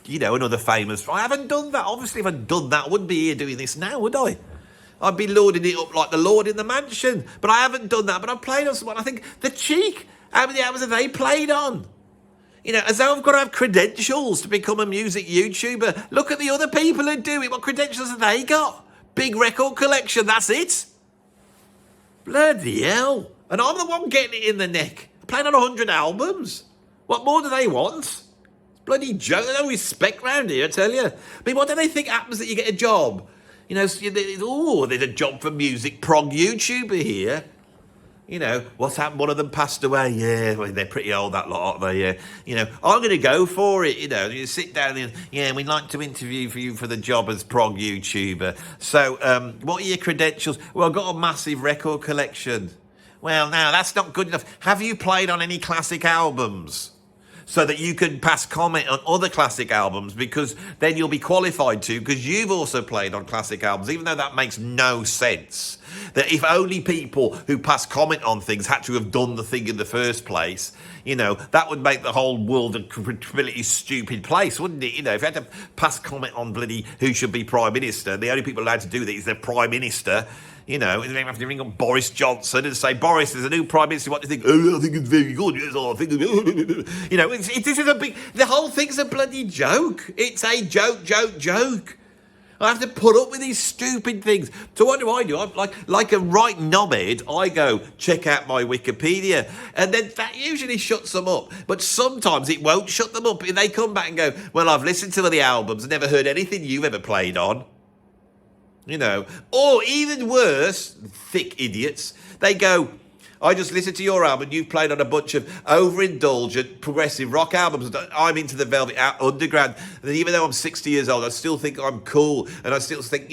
another famous. I haven't done that. Obviously, if I'd done that, I wouldn't be here doing this now, would I? I'd be lording it up like the Lord in the mansion. But I haven't done that. But I've played on someone. I think the cheek. How many albums have they played on? As though I've got to have credentials to become a music YouTuber. Look at the other people who do it. What credentials have they got? Big record collection, that's it. Bloody hell. And I'm the one getting it in the neck. I'm playing on 100 albums. What more do they want? It's bloody joke. There's no respect round here, I tell you. I mean, what do they think happens that you get a job? There's a job for music prog YouTuber here. What's happened? One of them passed away. Yeah, well, they're pretty old, that lot, aren't they? Yeah. I'm going to go for it. You sit down and, we'd like to interview for you for the job as prog YouTuber. So, what are your credentials? Well, I've got a massive record collection. Well, now, that's not good enough. Have you played on any classic albums? So that you can pass comment on other classic albums, because then you'll be qualified to, because you've also played on classic albums, even though that makes no sense. That if only people who pass comment on things had to have done the thing in the first place, that would make the whole world a completely stupid place, wouldn't it? If you had to pass comment on bloody who should be Prime Minister, the only people allowed to do that is the Prime Minister. And they have to ring up Boris Johnson and say, Boris, there's a new Prime Minister, what do you think? Oh, I think it's very good. Yes, I think this is the whole thing's a bloody joke. It's a joke. I have to put up with these stupid things. So what do? I'm like a right knobhead. I go, check out my Wikipedia. And then that usually shuts them up. But sometimes it won't shut them up. And they come back and go, well, I've listened to the albums, never heard anything you've ever played on. Or even worse, thick idiots, they go, I just listened to your album, you've played on a bunch of overindulgent progressive rock albums. I'm into the Velvet Underground, and even though I'm 60 years old, I still think I'm cool, and I still think,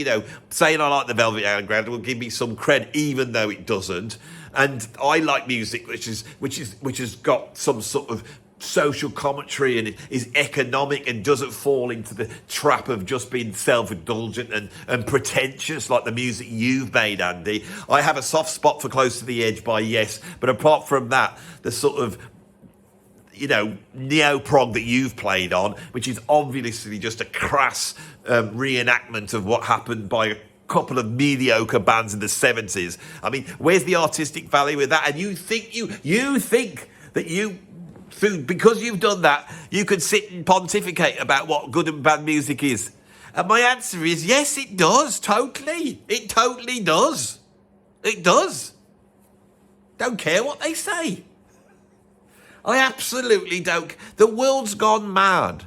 saying I like the Velvet Underground will give me some cred, even though it doesn't. And I like music which has got some sort of social commentary and is economic and doesn't fall into the trap of just being self-indulgent and pretentious like the music you've made, Andy. I have a soft spot for Close to the Edge by Yes, but apart from that, the sort of neo-prog that you've played on, which is obviously just a crass reenactment of what happened by a couple of mediocre bands in the 70s. I mean, where's the artistic value with that? And you think that because you've done that, you could sit and pontificate about what good and bad music is. And my answer is, yes, it does, totally. It totally does. It does. Don't care what they say. I absolutely don't. The world's gone mad.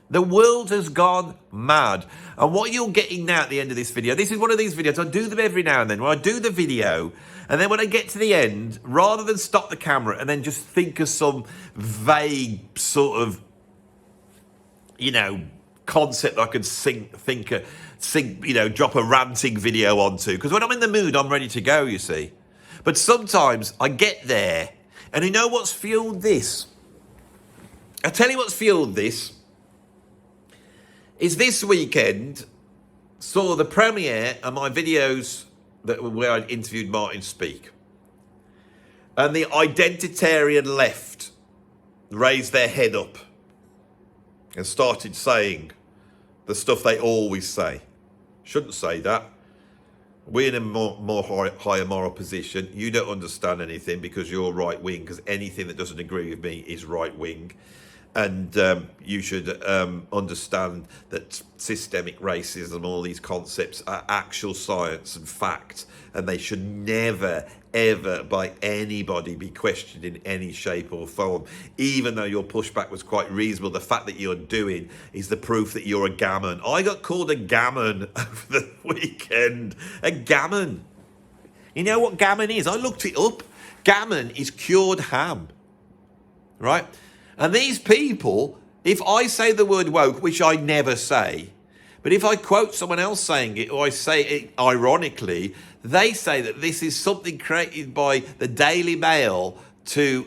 The world has gone mad. And what you're getting now at the end of this video, this is one of these videos, I do them every now and then, where I do the video, and then when I get to the end, rather than stop the camera and then just think of some vague sort of, concept I could drop a ranting video onto. Because when I'm in the mood, I'm ready to go, you see. But sometimes I get there, and you know what's fueled this? I'll tell you what's fueled this. Is this weekend saw the premiere of my videos where I interviewed Martin Speake. And the identitarian left raised their head up and started saying the stuff they always say. Shouldn't say that. We're in a more higher moral position. You don't understand anything because you're right wing, because anything that doesn't agree with me is right wing. And you should understand that systemic racism, all these concepts are actual science and fact, and they should never, ever, by anybody, be questioned in any shape or form. Even though your pushback was quite reasonable, the fact that you're doing is the proof that you're a gammon. I got called a gammon over the weekend. A gammon. You know what gammon is? I looked it up. Gammon is cured ham, right? And these people, if I say the word woke, which I never say, but if I quote someone else saying it, or I say it ironically, they say that this is something created by the Daily Mail to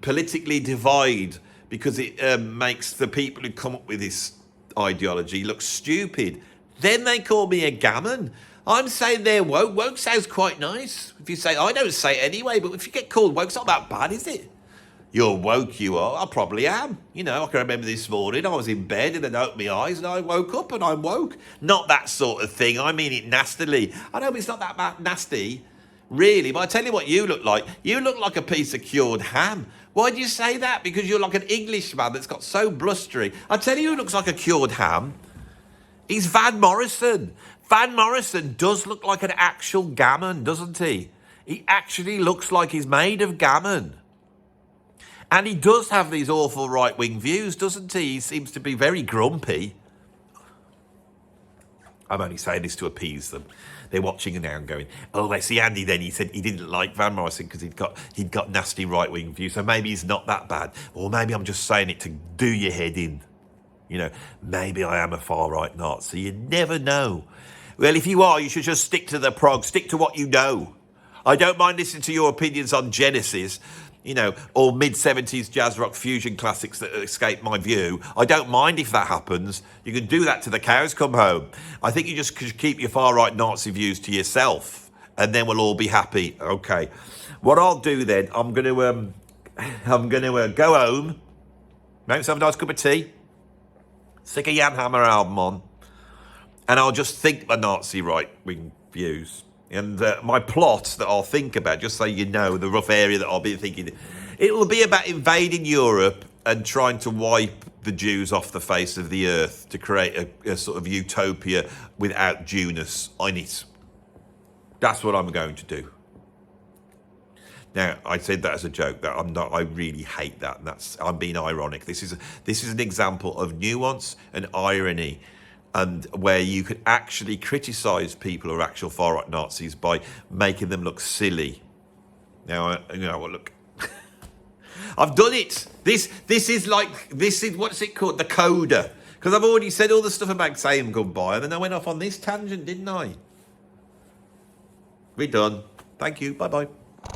politically divide, because it makes the people who come up with this ideology look stupid. Then they call me a gammon. I'm saying they're woke. Woke sounds quite nice. If you say, I don't say it anyway, but if you get called woke, it's not that bad, is it? You're woke, you are. I probably am. You know, I can remember this morning, I was in bed and then opened my eyes and I woke up and I'm woke. Not that sort of thing. I mean it nastily. I know it's not that nasty, really, but I tell you what you look like. You look like a piece of cured ham. Why do you say that? Because you're like an Englishman that's got so blustery. I tell you who looks like a cured ham. He's Van Morrison. Van Morrison does look like an actual gammon, doesn't he? He actually looks like he's made of gammon. And he does have these awful right-wing views, doesn't he? He seems to be very grumpy. I'm only saying this to appease them. They're watching now and going, oh, I see Andy then. He said he didn't like Van Morrison because he'd got nasty right-wing views. So maybe he's not that bad. Or maybe I'm just saying it to do your head in. You know, maybe I am a far-right Nazi. You never know. Well, if you are, you should just stick to the prog. Stick to what you know. I don't mind listening to your opinions on Genesis, you know, or mid-70s jazz rock fusion classics that escape my view. I don't mind if that happens. You can do that till the cows come home. I think you just should keep your far-right Nazi views to yourself, and then we'll all be happy. Okay. What I'll do then, I'm going to go home, make myself a nice cup of tea, stick a Jan Hammer album on, and I'll just think my Nazi right-wing views. And my plot that I'll think about, just so you know, the rough area that I'll be thinking, it will be about invading Europe and trying to wipe the Jews off the face of the earth to create a sort of utopia without Jewness in it. That's what I'm going to do. Now, I said that as a joke. That I'm not. I really hate that. And I'm being ironic. This is an example of nuance and irony, and where you could actually criticise people who are actual far-right Nazis by making them look silly. Now, you know what? Look, I've done it. This is what's it called? The coda. Because I've already said all the stuff about saying goodbye, and then I went off on this tangent, didn't I? We're done. Thank you. Bye bye.